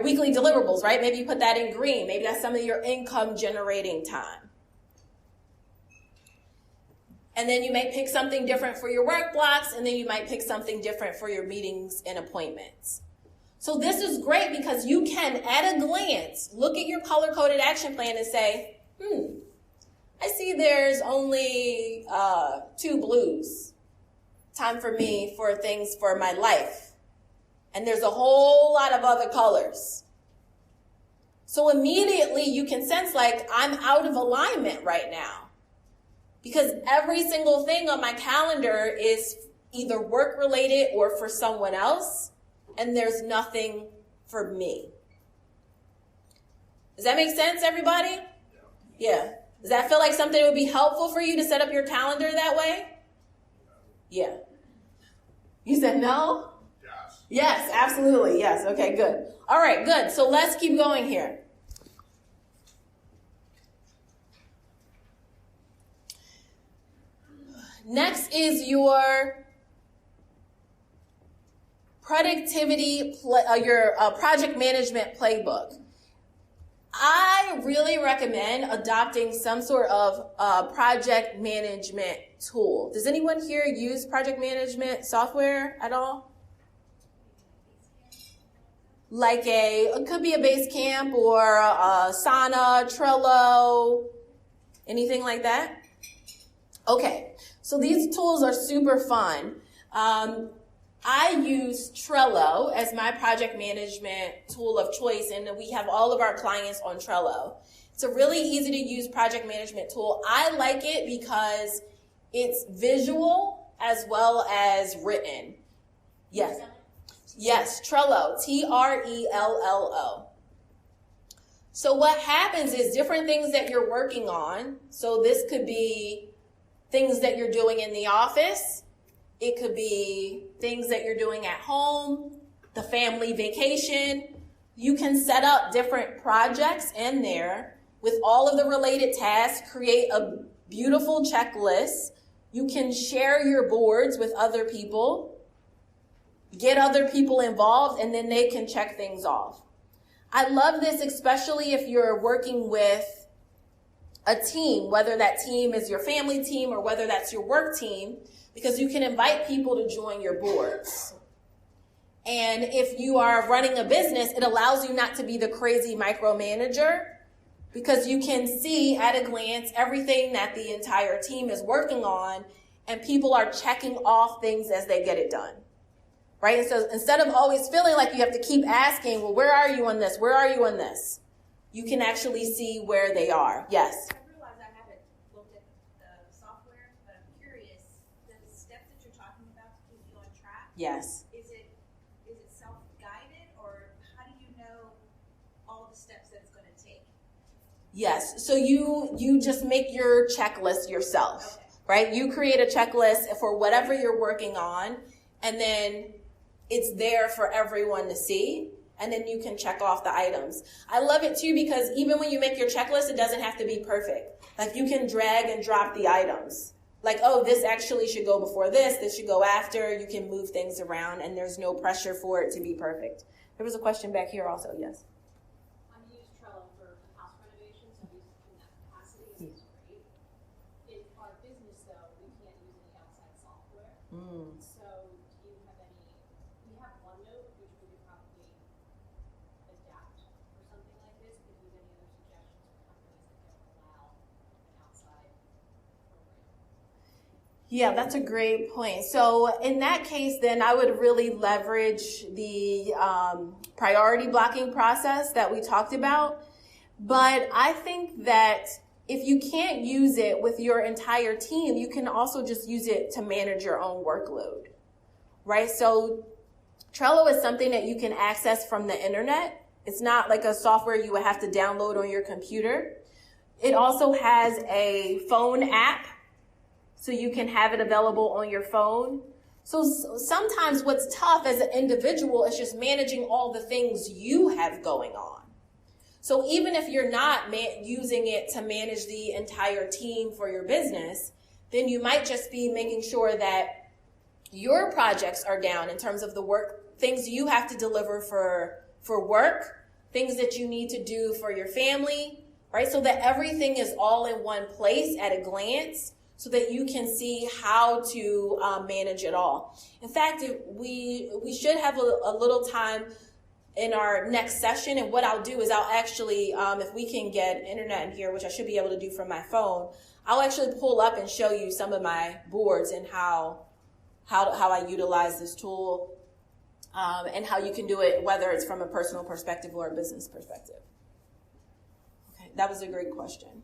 weekly deliverables, right? Maybe you put that in green. Maybe that's some of your income generating time. And then you might pick something different for your work blocks, and then you might pick something different for your meetings and appointments. So this is great because you can, at a glance, look at your color-coded action plan and say, I see there's only 2 blues. Time for me for things for my life. And there's a whole lot of other colors. So immediately you can sense like I'm out of alignment right now because every single thing on my calendar is either work related or for someone else, and there's nothing for me. Does that make sense, everybody? Yeah. Does that feel like something that would be helpful for you to set up your calendar that way? Yeah. You said no? Yes, absolutely. Yes. Okay, good. All right, good. So let's keep going here. Next is your productivity, your project management playbook. I really recommend adopting some sort of project management tool. Does anyone here use project management software at all? Like it could be a Basecamp or a Asana, Trello, anything like that? Okay, so these tools are super fun. I use Trello as my project management tool of choice, and we have all of our clients on Trello. It's a really easy to use project management tool. I like it because it's visual as well as written. Yes. Yes, Trello, Trello. So what happens is different things that you're working on. So this could be things that you're doing in the office. It could be things that you're doing at home, the family vacation. You can set up different projects in there with all of the related tasks, create a beautiful checklist. You can share your boards with other people. Get other people involved, and then they can check things off. I love this, especially if you're working with a team, whether that team is your family team or whether that's your work team, because you can invite people to join your boards. And if you are running a business, it allows you not to be the crazy micromanager, because you can see at a glance everything that the entire team is working on, and people are checking off things as they get it done. Right? And so instead of always feeling like you have to keep asking, well, where are you on this? Where are you on this? You can actually see where they are. Yes? I realize I haven't looked at the software, but I'm curious, the steps that you're talking about to keep you on track, Yes. is it self-guided, or how do you know all the steps that it's going to take? Yes. So you just make your checklist yourself. Okay. Right? You create a checklist for whatever you're working on, and then it's there for everyone to see, and then you can check off the items. I love it too, because even when you make your checklist, it doesn't have to be perfect. Like, you can drag and drop the items. Like, oh, this actually should go before this should go after. You can move things around, and there's no pressure for it to be perfect. There was a question back here also, yes? I've used Trello for house renovations, so I've used it in that capacity, and it's great. In our business, though, we can't use any outside software. So do you have any, we have OneNote, which we could probably adapt for something like this, but do you have any other suggestions for companies that don't allow an outside program? Yeah, that's a great point. So in that case, then I would really leverage the priority blocking process that we talked about. But I think that if you can't use it with your entire team, you can also just use it to manage your own workload, right? So Trello is something that you can access from the internet. It's not like a software you would have to download on your computer. It also has a phone app, so you can have it available on your phone. So sometimes what's tough as an individual is just managing all the things you have going on. So even if you're not using it to manage the entire team for your business, then you might just be making sure that your projects are down in terms of the work, things you have to deliver for work, things that you need to do for your family, right? So that everything is all in one place at a glance, so that you can see how to manage it all. In fact, we should have a little time in our next session, and what I'll do is I'll actually, if we can get internet in here, which I should be able to do from my phone, I'll actually pull up and show you some of my boards and how I utilize this tool, and how you can do it, whether it's from a personal perspective or a business perspective. Okay, that was a great question.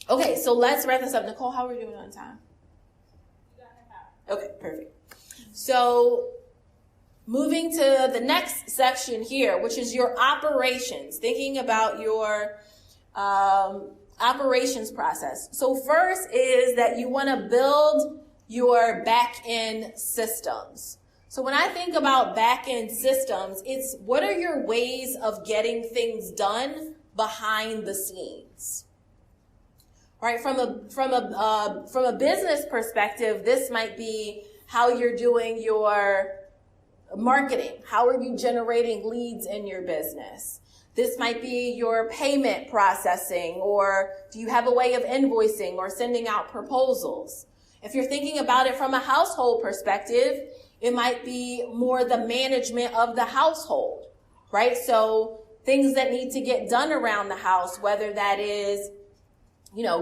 Okay, so let's wrap this up. Nicole, how are we doing on time? Okay, perfect. So moving to the next section here, which is your operations, thinking about your operations process. So first is that you want to build your back-end systems. So when I think about back-end systems, it's what are your ways of getting things done behind the scenes? Right, from a business perspective, this might be how you're doing your marketing. How are you generating leads in your business? This might be your payment processing, or do you have a way of invoicing or sending out proposals? If you're thinking about it from a household perspective, it might be more the management of the household, right? So things that need to get done around the house, whether that is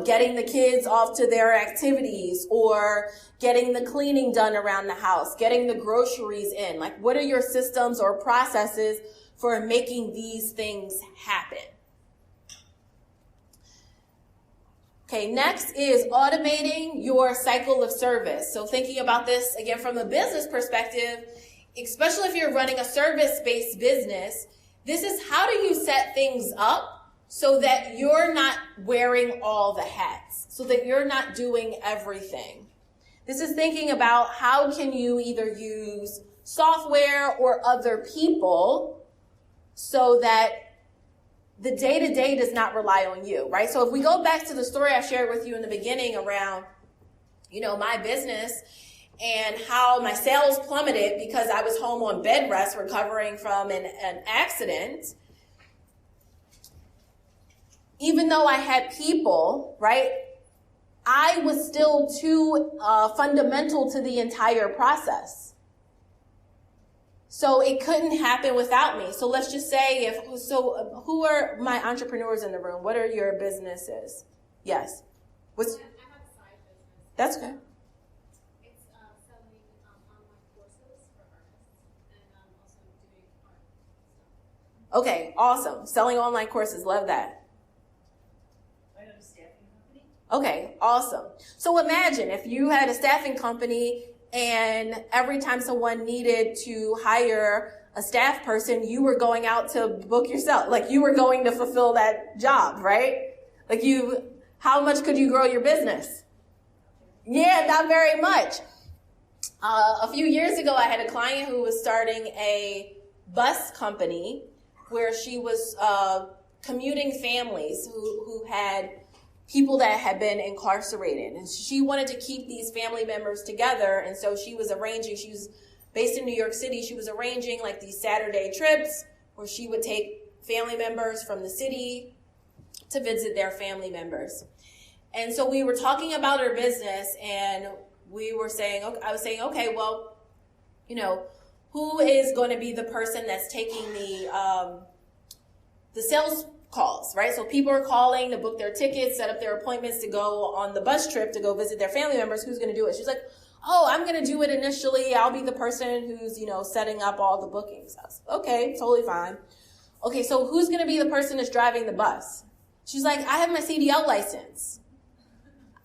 getting the kids off to their activities, or getting the cleaning done around the house, getting the groceries in. Like, what are your systems or processes for making these things happen? Okay, next is automating your cycle of service. So thinking about this, again, from a business perspective, especially if you're running a service-based business, this is how do you set things up so that you're not wearing all the hats, so that you're not doing everything. This is thinking about how can you either use software or other people so that the day-to-day does not rely on you, right? So if we go back to the story I shared with you in the beginning around, my business and how my sales plummeted because I was home on bed rest recovering from an accident. Even though I had people, right, I was still too fundamental to the entire process. So it couldn't happen without me. So let's just say who are my entrepreneurs in the room? What are your businesses? Yes. I have a side business. That's okay. It's selling online courses for artists, and I'm also doing art stuff. Okay, awesome. Selling online courses, love that. I own a staffing company. Okay, awesome. So imagine if you had a staffing company and every time someone needed to hire a staff person, you were going out to book yourself. Like you were going to fulfill that job, right? Like how much could you grow your business? Yeah, not very much. A few years ago, I had a client who was starting a bus company where she was commuting families who had people that had been incarcerated. And she wanted to keep these family members together. And so she was based in New York City. She was arranging like these Saturday trips where she would take family members from the city to visit their family members. And so we were talking about her business, and I was saying, okay, well, who is going to be the person that's taking the sales calls, right? So people are calling to book their tickets, set up their appointments to go on the bus trip to go visit their family members. Who's going to do it? She's like, oh, I'm going to do it initially. I'll be the person who's, setting up all the bookings. I was, okay, totally fine. Okay, so who's going to be the person that's driving the bus? She's like, I have my CDL license.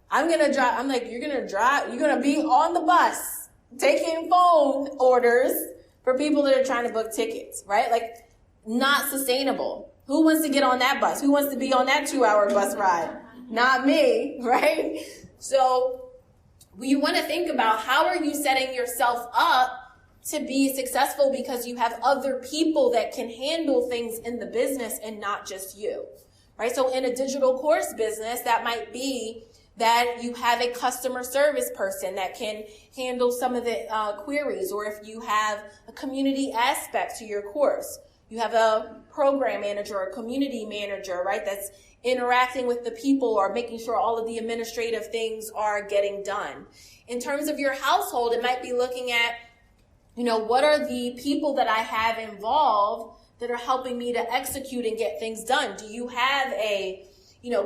I'm going to drive. I'm like, you're going to drive. You're going to be on the bus taking phone orders for people that are trying to book tickets, right? Like, not sustainable. Who wants to get on that bus? Who wants to be on that 2-hour bus ride? Not me, right? So you want to think about how are you setting yourself up to be successful because you have other people that can handle things in the business and not just you, right? So in a digital course business, that might be that you have a customer service person that can handle some of the queries, or if you have a community aspect to your course, you have a program manager or community manager, right, that's interacting with the people or making sure all of the administrative things are getting done. In terms of your household, it might be looking at, what are the people that I have involved that are helping me to execute and get things done? Do you have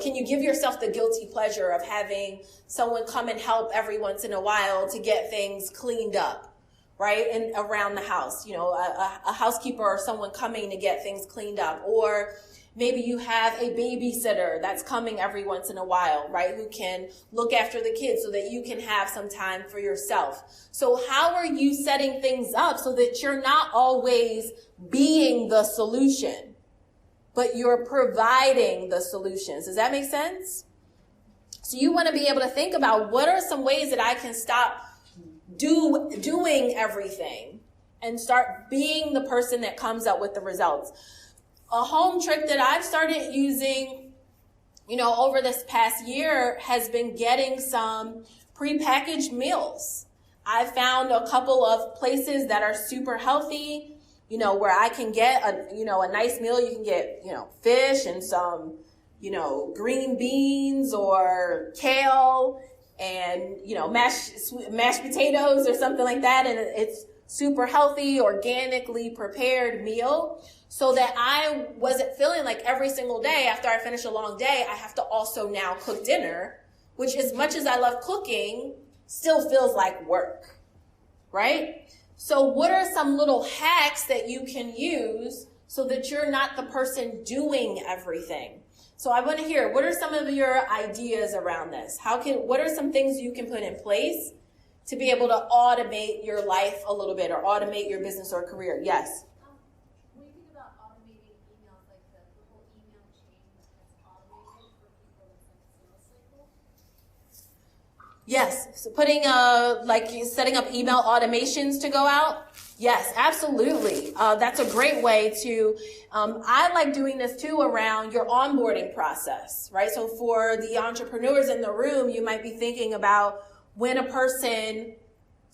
can you give yourself the guilty pleasure of having someone come and help every once in a while to get things cleaned up? Right? And around the house, a housekeeper or someone coming to get things cleaned up. Or maybe you have a babysitter that's coming every once in a while, right? Who can look after the kids so that you can have some time for yourself. So how are you setting things up so that you're not always being the solution, but you're providing the solutions? Does that make sense? So you want to be able to think about what are some ways that I can stop doing everything and start being the person that comes up with the results. A home trick that I've started using, over this past year has been getting some prepackaged meals. I found a couple of places that are super healthy, where I can get a nice meal. You can get, fish and some, green beans or kale and, mashed potatoes or something like that. And it's super healthy, organically prepared meal so that I wasn't feeling like every single day after I finish a long day, I have to also now cook dinner, which as much as I love cooking, still feels like work, right? So what are some little hacks that you can use so that you're not the person doing everything? So I want to hear, what are some of your ideas around this? What are some things you can put in place to be able to automate your life a little bit or automate your business or career? Yes. When you think about automating emails, like the whole email chain that's automated for people that's like sales cycle? Yes. So putting setting up email automations to go out. Yes, absolutely. That's a great way to, I like doing this too around your onboarding process, right? So for the entrepreneurs in the room, you might be thinking about when a person,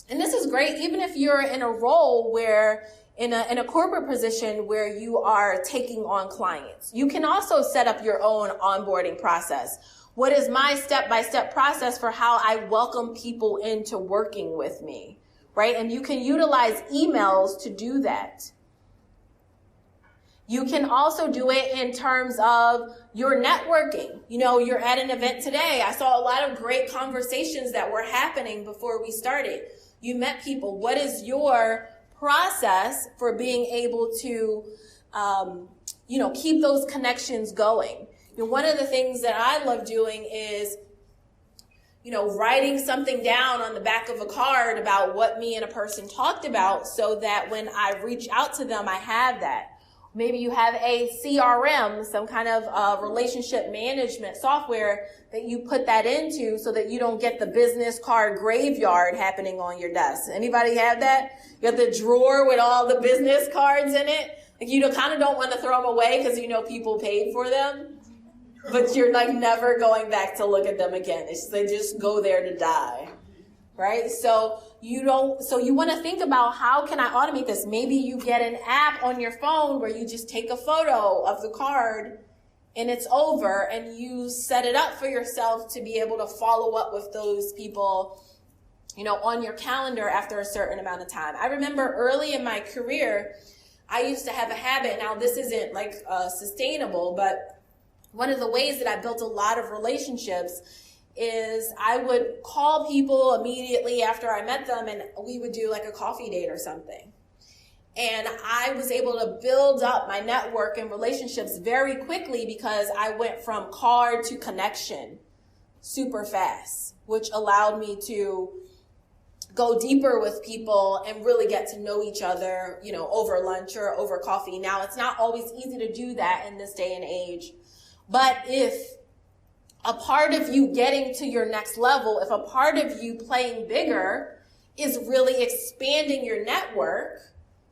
and this is great, even if you're in a role where in a corporate position where you are taking on clients. You can also set up your own onboarding process. What is my step-by-step process for how I welcome people into working with me, right? And you can utilize emails to do that. You can also do it in terms of your networking. You know, you're at an event today. I saw a lot of great conversations that were happening before we started. You met people. What is your process for being able to, keep those connections going? You know, one of the things that I love doing is, writing something down on the back of a card about what me and a person talked about so that when I reach out to them, I have that. Maybe you have a CRM, some kind of relationship management software that you put that into so that you don't get the business card graveyard happening on your desk. Anybody have that? You have the drawer with all the business cards in it. Like you kind of don't want to throw them away because people paid for them, but you're like never going back to look at them again. They just go there to die, right? So you want to think about how can I automate this? Maybe you get an app on your phone where you just take a photo of the card and it's over, and you set it up for yourself to be able to follow up with those people, on your calendar after a certain amount of time. I remember early in my career, I used to have a habit. Now this isn't sustainable, but one of the ways that I built a lot of relationships is I would call people immediately after I met them, and we would do like a coffee date or something. And I was able to build up my network and relationships very quickly because I went from card to connection super fast, which allowed me to go deeper with people and really get to know each other, over lunch or over coffee. Now, it's not always easy to do that in this day and age, but if a part of you getting to your next level, if a part of you playing bigger is really expanding your network,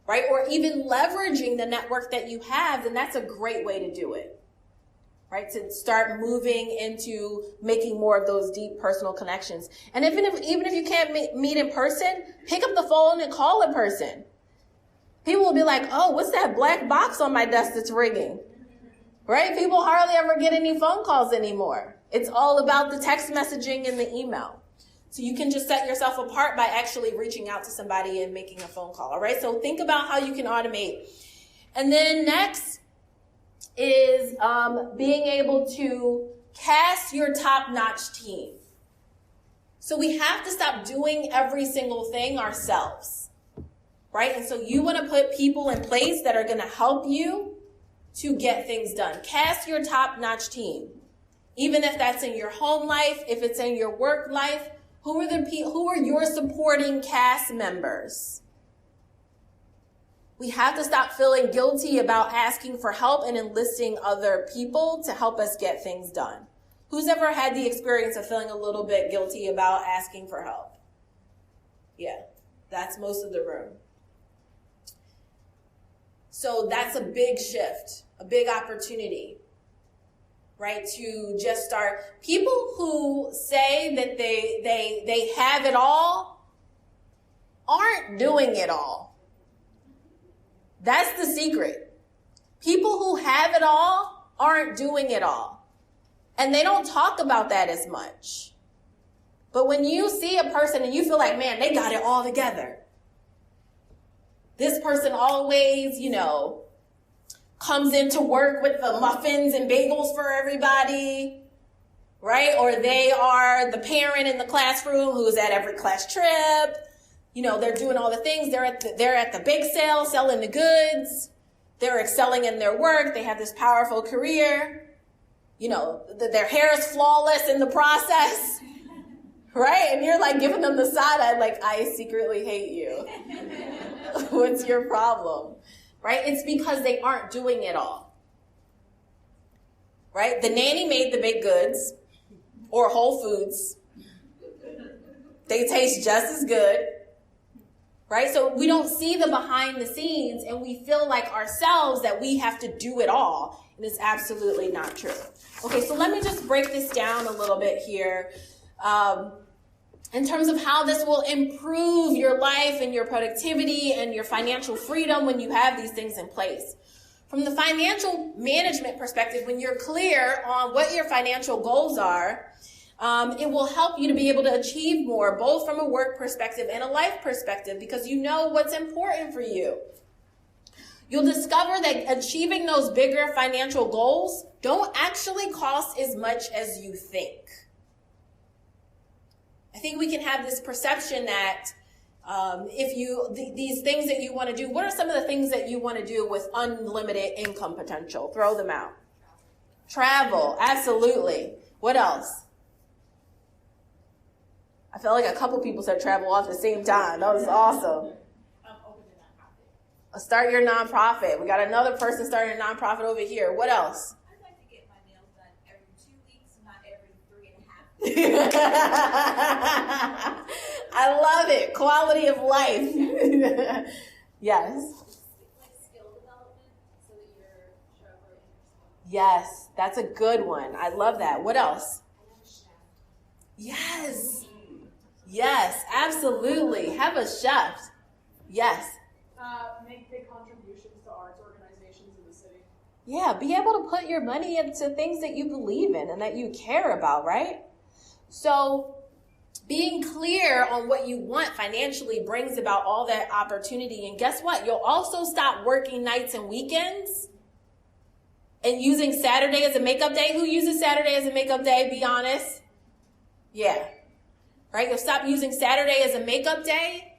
right, or even leveraging the network that you have, then that's a great way to do it, right, to start moving into making more of those deep personal connections. And even if you can't meet in person, pick up the phone and call a person. People will be like, oh, what's that black box on my desk that's ringing? Right? People hardly ever get any phone calls anymore. It's all about the text messaging and the email. So you can just set yourself apart by actually reaching out to somebody and making a phone call. All right. So think about how you can automate. And then next is being able to cast your top-notch team. So we have to stop doing every single thing ourselves. Right. And so you want to put people in place that are going to help you to get things done. Cast your top-notch team. Even if that's in your home life, if it's in your work life, who are your supporting cast members? We have to stop feeling guilty about asking for help and enlisting other people to help us get things done. Who's ever had the experience of feeling a little bit guilty about asking for help? Yeah, that's most of the room. So that's a big shift, a big opportunity, right? To just start. People who say that they have it all aren't doing it all. That's the secret. People who have it all aren't doing it all. And they don't talk about that as much. But when you see a person and you feel like, man, they got it all together. This person always, comes into work with the muffins and bagels for everybody, right? Or they are the parent in the classroom who's at every class trip. They're doing all the things. They're at the bake sale selling the goods. They're excelling in their work. They have this powerful career. Their hair is flawless in the process, right? And you're like giving them the side eye, like, I secretly hate you. What's your problem? Right? It's because they aren't doing it all. Right? The nanny made the baked goods or Whole Foods. They taste just as good. Right? So we don't see the behind the scenes and we feel like ourselves that we have to do it all. And it's absolutely not true. Okay, so let me just break this down a little bit here. in terms of how this will improve your life and your productivity and your financial freedom when you have these things in place. From the financial management perspective, when you're clear on what your financial goals are, it will help you to be able to achieve more, both from a work perspective and a life perspective, because you know what's important for you. You'll discover that achieving those bigger financial goals don't actually cost as much as you think. I think we can have this perception that these things that you want to do, what are some of the things that you want to do with unlimited income potential? Throw them out. Travel, absolutely. What else? I felt like a couple people said travel all at the same time. That was awesome. Start your nonprofit. We got another person starting a nonprofit over here. What else? I'd like to get my nails done every 2 weeks, not every 3.5 weeks. I love it. Quality of life. Yes. Like skill development so that you're sharper in your skills. Yes, that's a good one. I love that. What else? Yes. Yes, absolutely. Have a chef. Yes. Make big contributions to arts organizations in the city. Yeah, be able to put your money into things that you believe in and that you care about, right? So being clear on what you want financially brings about all that opportunity. And guess what? You'll also stop working nights and weekends and using Saturday as a makeup day. Who uses Saturday as a makeup day? Be honest. Yeah. Right? You'll stop using Saturday as a makeup day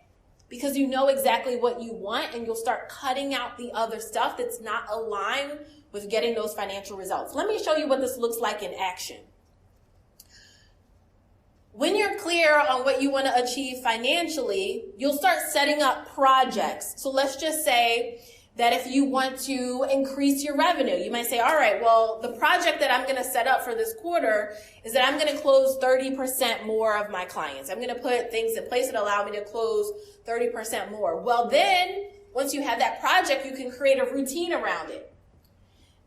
because you know exactly what you want, and you'll start cutting out the other stuff that's not aligned with getting those financial results. Let me show you what this looks like in action. When you're clear on what you want to achieve financially, you'll start setting up projects. So let's just say that if you want to increase your revenue, you might say, all right, well, the project that I'm going to set up for this quarter is that I'm going to close 30% more of my clients. I'm going to put things in place that allow me to close 30% more. Well, then once you have that project, you can create a routine around it.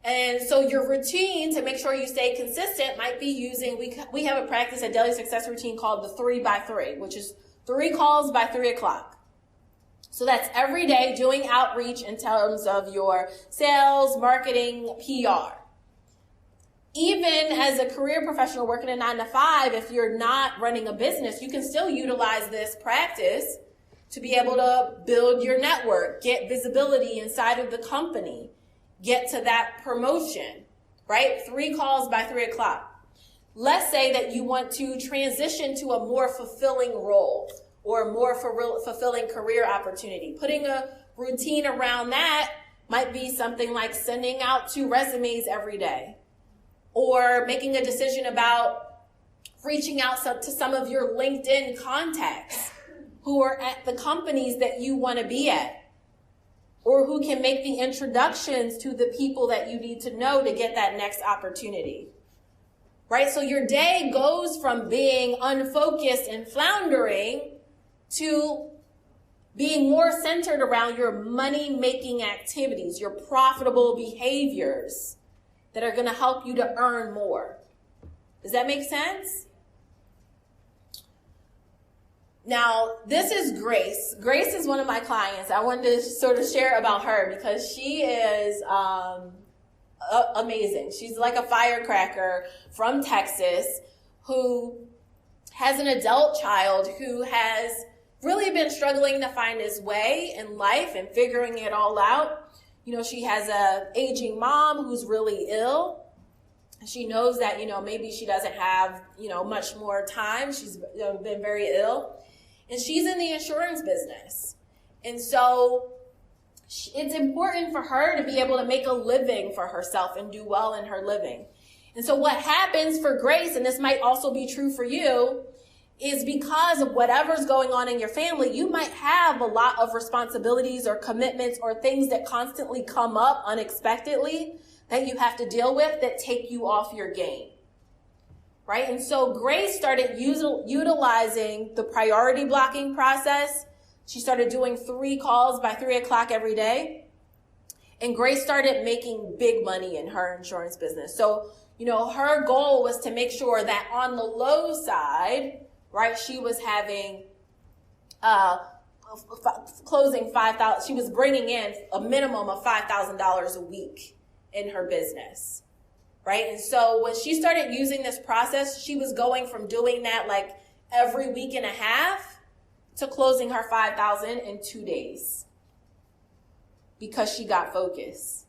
And so your routine, to make sure you stay consistent, might be using, we have a practice, a daily success routine called the 3x3, which is 3 calls by 3 o'clock. So that's every day doing outreach in terms of your sales, marketing, PR. Even as a career professional working a 9-to-5, if you're not running a business, you can still utilize this practice to be able to build your network, get visibility inside of the company, get to that promotion, right? 3 calls by 3 o'clock. Let's say that you want to transition to a more fulfilling role or a more fulfilling career opportunity. Putting a routine around that might be something like sending out 2 resumes every day, or making a decision about reaching out to some of your LinkedIn contacts who are at the companies that you want to be at, or who can make the introductions to the people that you need to know to get that next opportunity, right? So your day goes from being unfocused and floundering to being more centered around your money-making activities, your profitable behaviors that are going to help you to earn more. Does that make sense? Now, this is Grace. Grace is one of my clients. I wanted to sort of share about her because she is amazing. She's like a firecracker from Texas who has an adult child who has really been struggling to find his way in life and figuring it all out. You know, she has a aging mom who's really ill. She knows that, maybe she doesn't have, much more time. She's been very ill. And she's in the insurance business. And so it's important for her to be able to make a living for herself and do well in her living. And so what happens for Grace, and this might also be true for you, is because of whatever's going on in your family, you might have a lot of responsibilities or commitments or things that constantly come up unexpectedly that you have to deal with that take you off your game, right? And so Grace started utilizing the priority blocking process. She started doing 3 calls by 3 o'clock every day. And Grace started making big money in her insurance business. So, her goal was to make sure that on the low side, right? She was having, closing 5,000, she was bringing in a minimum of $5,000 a week in her business, right? And so when she started using this process, she was going from doing that like every week and a half to closing her 5,000 in 2 days because she got focused,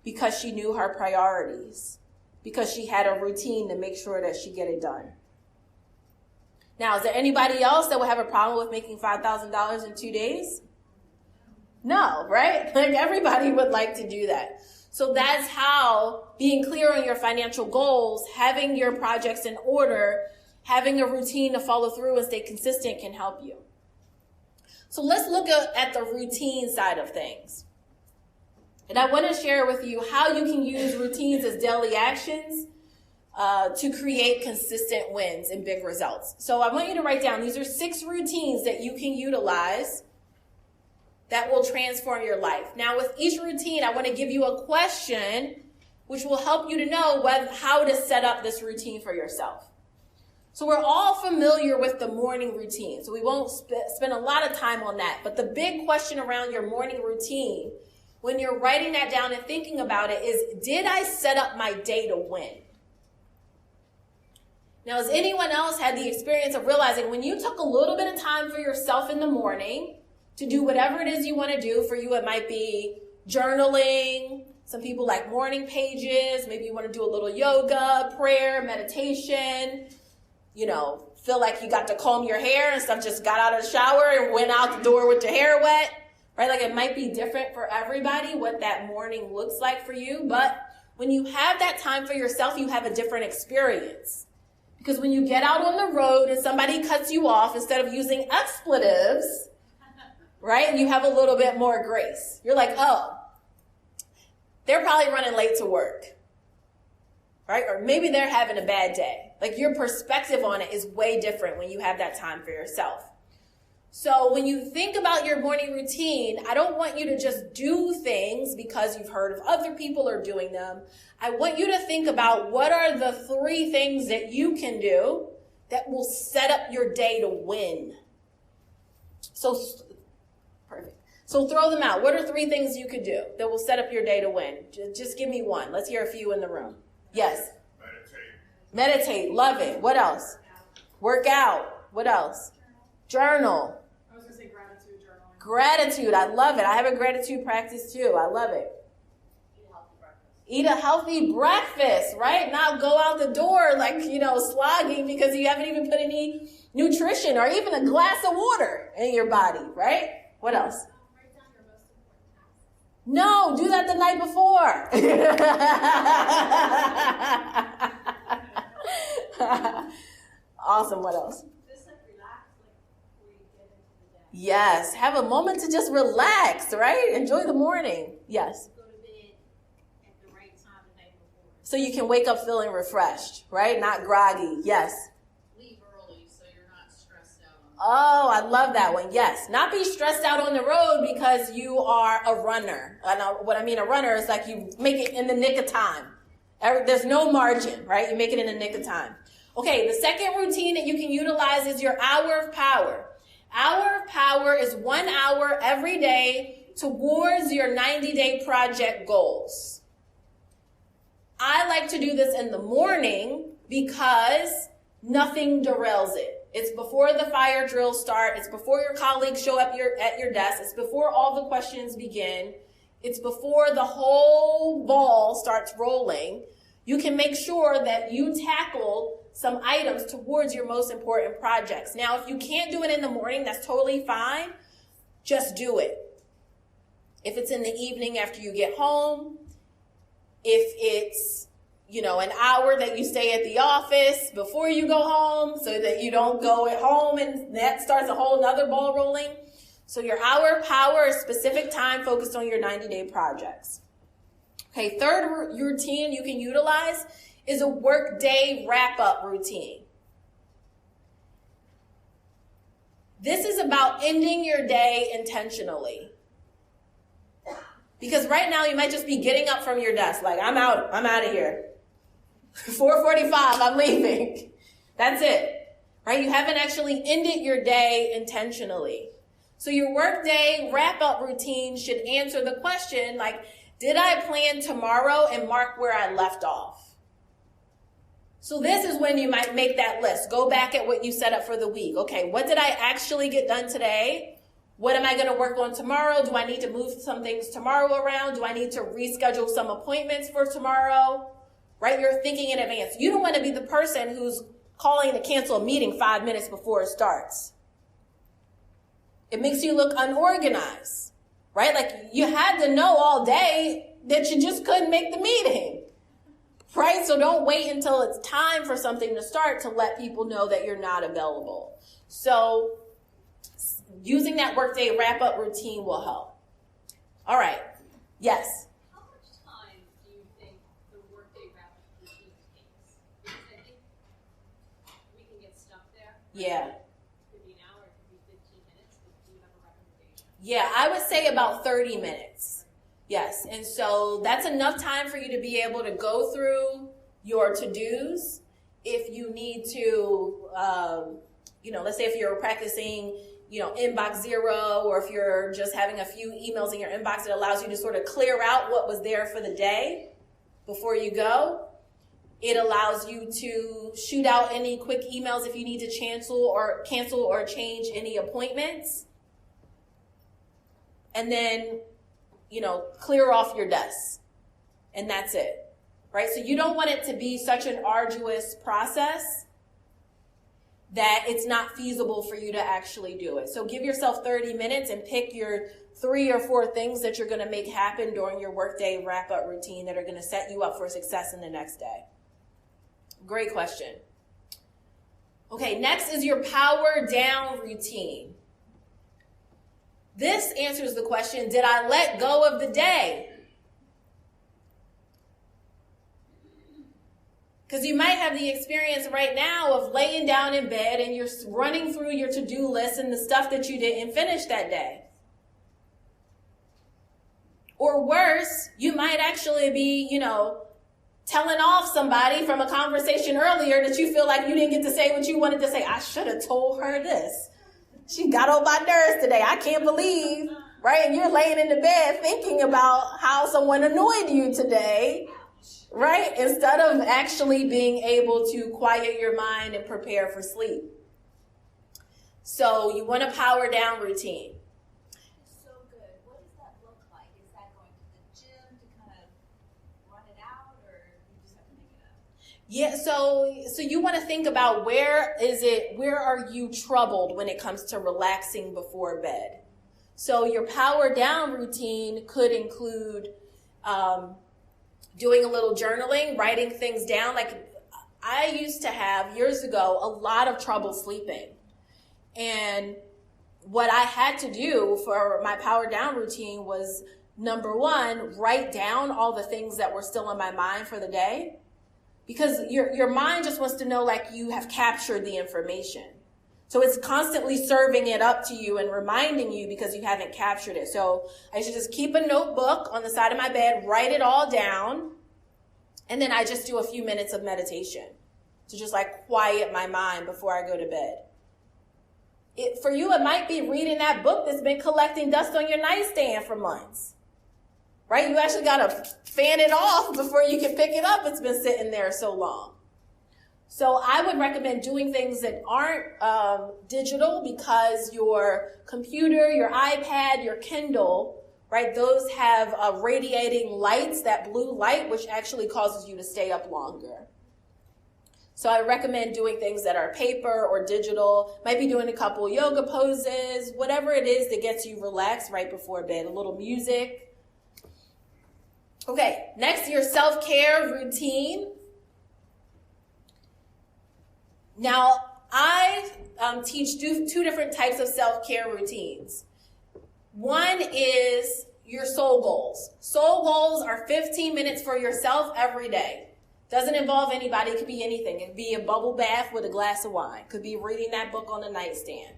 because she knew her priorities, because she had a routine to make sure that she get it done. Now, is there anybody else that would have a problem with making $5,000 in 2 days? No, right? Like everybody would like to do that. So that's how being clear on your financial goals, having your projects in order, having a routine to follow through and stay consistent can help you. So let's look at the routine side of things. And I want to share with you how you can use routines as daily actions to create consistent wins and big results. So I want you to write down, these are 6 routines that you can utilize that will transform your life. Now with each routine, I want to give you a question which will help you to know how to set up this routine for yourself. So we're all familiar with the morning routine, so we won't spend a lot of time on that. But the big question around your morning routine, when you're writing that down and thinking about it, is, did I set up my day to win? Now, has anyone else had the experience of realizing when you took a little bit of time for yourself in the morning to do whatever it is you want to do? For you, it might be journaling. Some people like morning pages. Maybe you want to do a little yoga, prayer, meditation. You know, feel like you got to comb your hair and stuff, just got out of the shower and went out the door with your hair wet, right? Like it might be different for everybody what that morning looks like for you. But when you have that time for yourself, you have a different experience. Because when you get out on the road and somebody cuts you off, instead of using expletives, right, you have a little bit more grace. You're like, oh, they're probably running late to work, right? Or maybe they're having a bad day. Like your perspective on it is way different when you have that time for yourself. So when you think about your morning routine, I don't want you to just do things because you've heard of other people are doing them. I want you to think about what are the 3 things that you can do that will set up your day to win. So, perfect. So throw them out. What are 3 things you could do that will set up your day to win? Just give me one. Let's hear a few in the room. Yes. Meditate. Love it. What else? Work out. What else? Journal. I was going to say gratitude journaling. Gratitude. I love it. I have a gratitude practice too. I love it. Eat a healthy breakfast, right? Not go out the door like, slogging because you haven't even put any nutrition or even a glass of water in your body, right? What else? Write down your most important tasks. No, do that the night before. Awesome. What else? Just like relax, like before you get into the day. Yes. Have a moment to just relax, right? Enjoy the morning. Yes. Go to bed at the right time the night before. So you can wake up feeling refreshed, right? Not groggy. Yes. Leave early so you're not stressed out. Oh, I love that one. Yes. Not be stressed out on the road because you are a runner. And what I mean a runner is like you make it in the nick of time. There's no margin, right? You make it in the nick of time. Okay, the second routine that you can utilize is your hour of power. Hour of power is 1 hour every day towards your 90-day project goals. I like to do this in the morning because nothing derails it. It's before the fire drills start. It's before your colleagues show up at your desk. It's before all the questions begin. It's before the whole ball starts rolling. You can make sure that you tackle some items towards your most important projects. Now, if you can't do it in the morning, that's totally fine. Just do it. If it's in the evening after you get home, if it's, an hour that you stay at the office before you go home so that you don't go at home and that starts a whole nother ball rolling. So your hour of power is specific time focused on your 90-day projects. Okay, third routine you can utilize is a workday wrap-up routine. This is about ending your day intentionally. Because right now you might just be getting up from your desk, like I'm out of here. 4:45, I'm leaving. That's it. right? You haven't actually ended your day intentionally. So your workday wrap-up routine should answer the question, like, did I plan tomorrow and mark where I left off? So this is when you might make that list. Go back at what you set up for the week. Okay, what did I actually get done today? What am I going to work on tomorrow? Do I need to move some things tomorrow around? Do I need to reschedule some appointments for tomorrow? Right? You're thinking in advance. You don't want to be the person who's calling to cancel a meeting 5 minutes before it starts. It makes you look unorganized, right? Like you had to know all day that you just couldn't make the meeting, right? So don't wait until it's time for something to start to let people know that you're not available. So using that workday wrap-up routine will help. All right. Yes? How much time do you think the workday wrap-up routine takes? Because I think we can get stuck there. Yeah. It could be an hour, it could be 15 minutes, but do you have a recommendation? Yeah, I would say about 30 minutes. Yes. And so that's enough time for you to be able to go through your to-dos. If you need to, let's say if you're practicing inbox zero, or if you're just having a few emails in your inbox, it allows you to sort of clear out what was there for the day before you go. It allows you to shoot out any quick emails if you need to cancel or change any appointments. And then, clear off your desk. And that's it, right? So you don't want it to be such an arduous process that it's not feasible for you to actually do it. So give yourself 30 minutes and pick your 3 or 4 things that you're going to make happen during your workday wrap-up routine that are going to set you up for success in the next day. Great question. Okay, next is your power down routine. This answers the question, did I let go of the day? Because you might have the experience right now of laying down in bed and you're running through your to-do list and the stuff that you didn't finish that day. Or worse, you might actually be, telling off somebody from a conversation earlier that you feel like you didn't get to say what you wanted to say. I should have told her this. She got on my nerves today. I can't believe, right? And you're laying in the bed thinking about how someone annoyed you today, right? Instead of actually being able to quiet your mind and prepare for sleep. So you want a power down routine. So good. What does that look like? Is that going to the gym to kind of run it out, or you just have to make it up? Yeah, so you want to think about where are you troubled when it comes to relaxing before bed? So your power down routine could include doing a little journaling, writing things down. Like I used to have years ago a lot of trouble sleeping. And what I had to do for my power down routine was, number one, write down all the things that were still in my mind for the day. Because your mind just wants to know like you have captured the information. So it's constantly serving it up to you and reminding you because you haven't captured it. So I should just keep a notebook on the side of my bed, write it all down, and then I just do a few minutes of meditation to just like quiet my mind before I go to bed. For you, it might be reading that book that's been collecting dust on your nightstand for months, right? You actually got to fan it off before you can pick it up. It's been sitting there so long. So I would recommend doing things that aren't digital, because your computer, your iPad, your Kindle, right, those have radiating lights, that blue light, which actually causes you to stay up longer. So I recommend doing things that are paper or digital. Might be doing a couple yoga poses, whatever it is that gets you relaxed right before bed, a little music. Okay, next, your self-care routine. Now, I teach two different types of self-care routines. One is your soul goals. Soul goals are 15 minutes for yourself every day. Doesn't involve anybody. It could be anything. It could be a bubble bath with a glass of wine. It could be reading that book on the nightstand.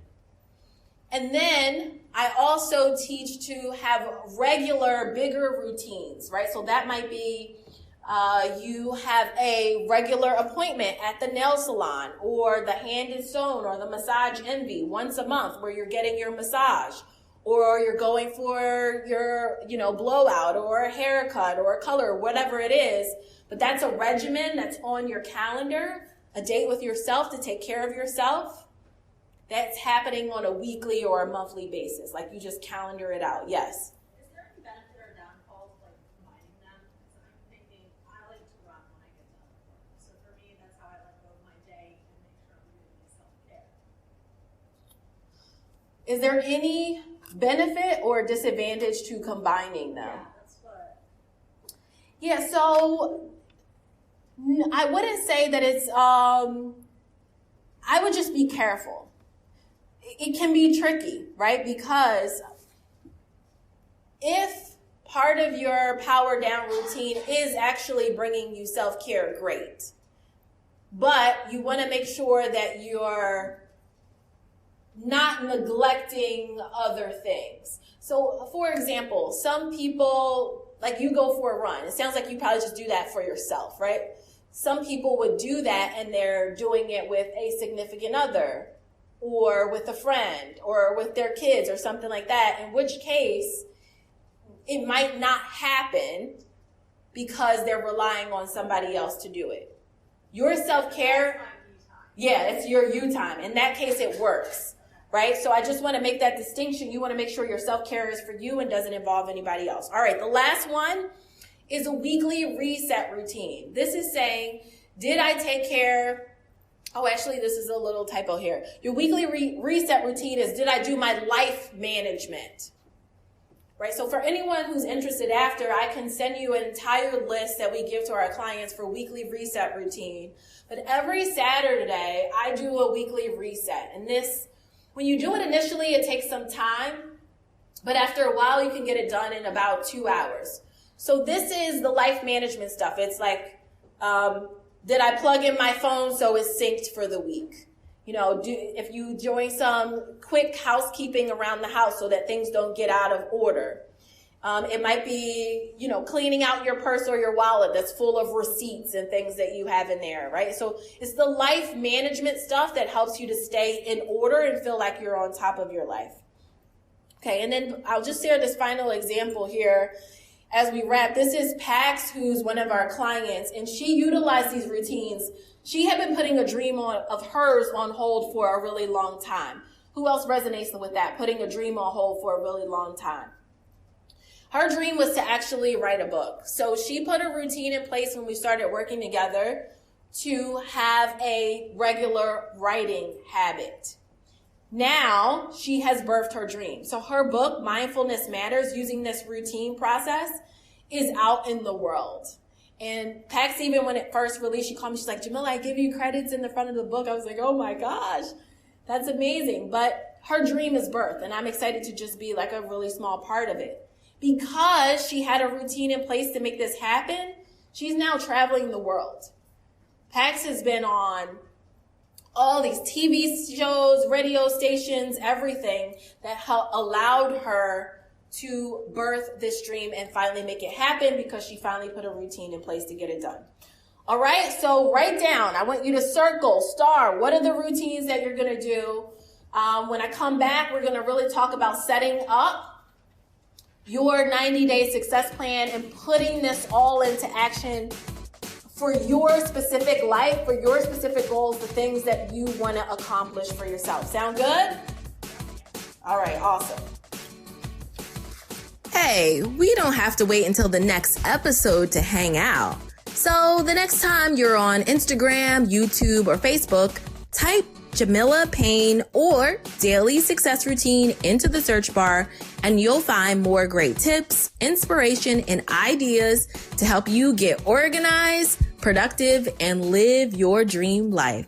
And then I also teach to have regular, bigger routines, right? So that might be You have a regular appointment at the nail salon or the Hand and Stone or the Massage Envy once a month where you're getting your massage, or you're going for your, blowout or a haircut or a color, whatever it is. But that's a regimen that's on your calendar, a date with yourself to take care of yourself. That's happening on a weekly or a monthly basis. Like you just calendar it out. Yes. Is there any benefit or downfall to combining them? Because I'm thinking I like to run when I get done with work. So for me, that's how I let go of my day and make sure I'm doing my self-care. Is there any benefit or disadvantage to combining them? Yeah, that's what. Yeah, so I wouldn't say that it's, I would just be careful. It can be tricky, right? Because if part of your power down routine is actually bringing you self-care, great. But you want to make sure that you're not neglecting other things. So, for example, some people, like you go for a run. It sounds like you probably just do that for yourself, right? Some people would do that and they're doing it with a significant other or with a friend or with their kids or something like that, in which case it might not happen because they're relying on somebody else to do it. Your self-care, yeah, it's your you time. In that case, it works, right? So I just want to make that distinction. You want to make sure your self-care is for you and doesn't involve anybody else. All right, the last one is a weekly reset routine. This is saying, did I take care? Oh, actually, this is a little typo here. Your weekly reset routine is, did I do my life management? Right? So for anyone who's interested after, I can send you an entire list that we give to our clients for weekly reset routine. But every Saturday, I do a weekly reset. And this, when you do it initially, it takes some time. But after a while, you can get it done in about 2 hours. So this is the life management stuff. It's like, did I plug in my phone so it's synced for the week? If you doing some quick housekeeping around the house so that things don't get out of order. It might be, cleaning out your purse or your wallet that's full of receipts and things that you have in there, right? So it's the life management stuff that helps you to stay in order and feel like you're on top of your life. Okay, and then I'll just share this final example here as we wrap. This is Pax, who's one of our clients, and she utilized these routines. She had been putting a dream of hers on hold for a really long time. Who else resonates with that? Putting a dream on hold for a really long time. Her dream was to actually write a book. So she put a routine in place when we started working together to have a regular writing habit. Now she has birthed her dream. So her book, Mindfulness Matters, using this routine process, is out in the world. And Pax, even when it first released, she called me, she's like, Jamila, I give you credits in the front of the book. I was like, oh my gosh, that's amazing. But her dream is birth, and I'm excited to just be like a really small part of it. Because she had a routine in place to make this happen, she's now traveling the world. Pax has been on all these TV shows, radio stations, everything that allowed her to birth this dream and finally make it happen because she finally put a routine in place to get it done. All right, so write down. I want you to circle, star. What are the routines that you're going to do? When I come back, we're going to really talk about setting up your 90-day success plan and putting this all into action for your specific life, for your specific goals, the things that you want to accomplish for yourself. Sound good? All right, awesome. Hey, we don't have to wait until the next episode to hang out. So the next time you're on Instagram, YouTube, or Facebook, type Jamila Payne or Daily Success Routine into the search bar, and you'll find more great tips, inspiration, and ideas to help you get organized, productive, and live your dream life.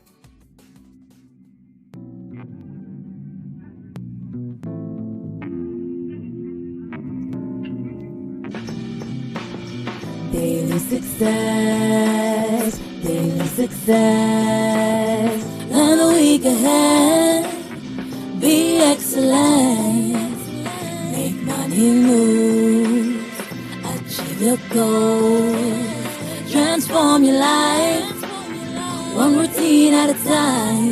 Daily success, daily success. Plan the week ahead, be excellent. Make money move, achieve your goals. transform your life, one routine at a time.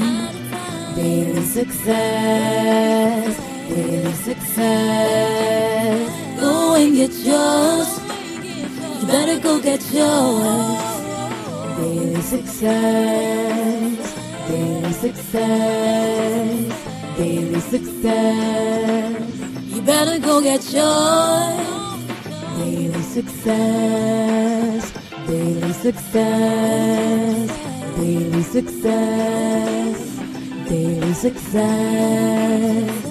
Daily success, daily success. Go and get yours. You better go get yours. Daily success, daily success, daily success. You better go get yours. Daily success, daily success, daily success, daily success.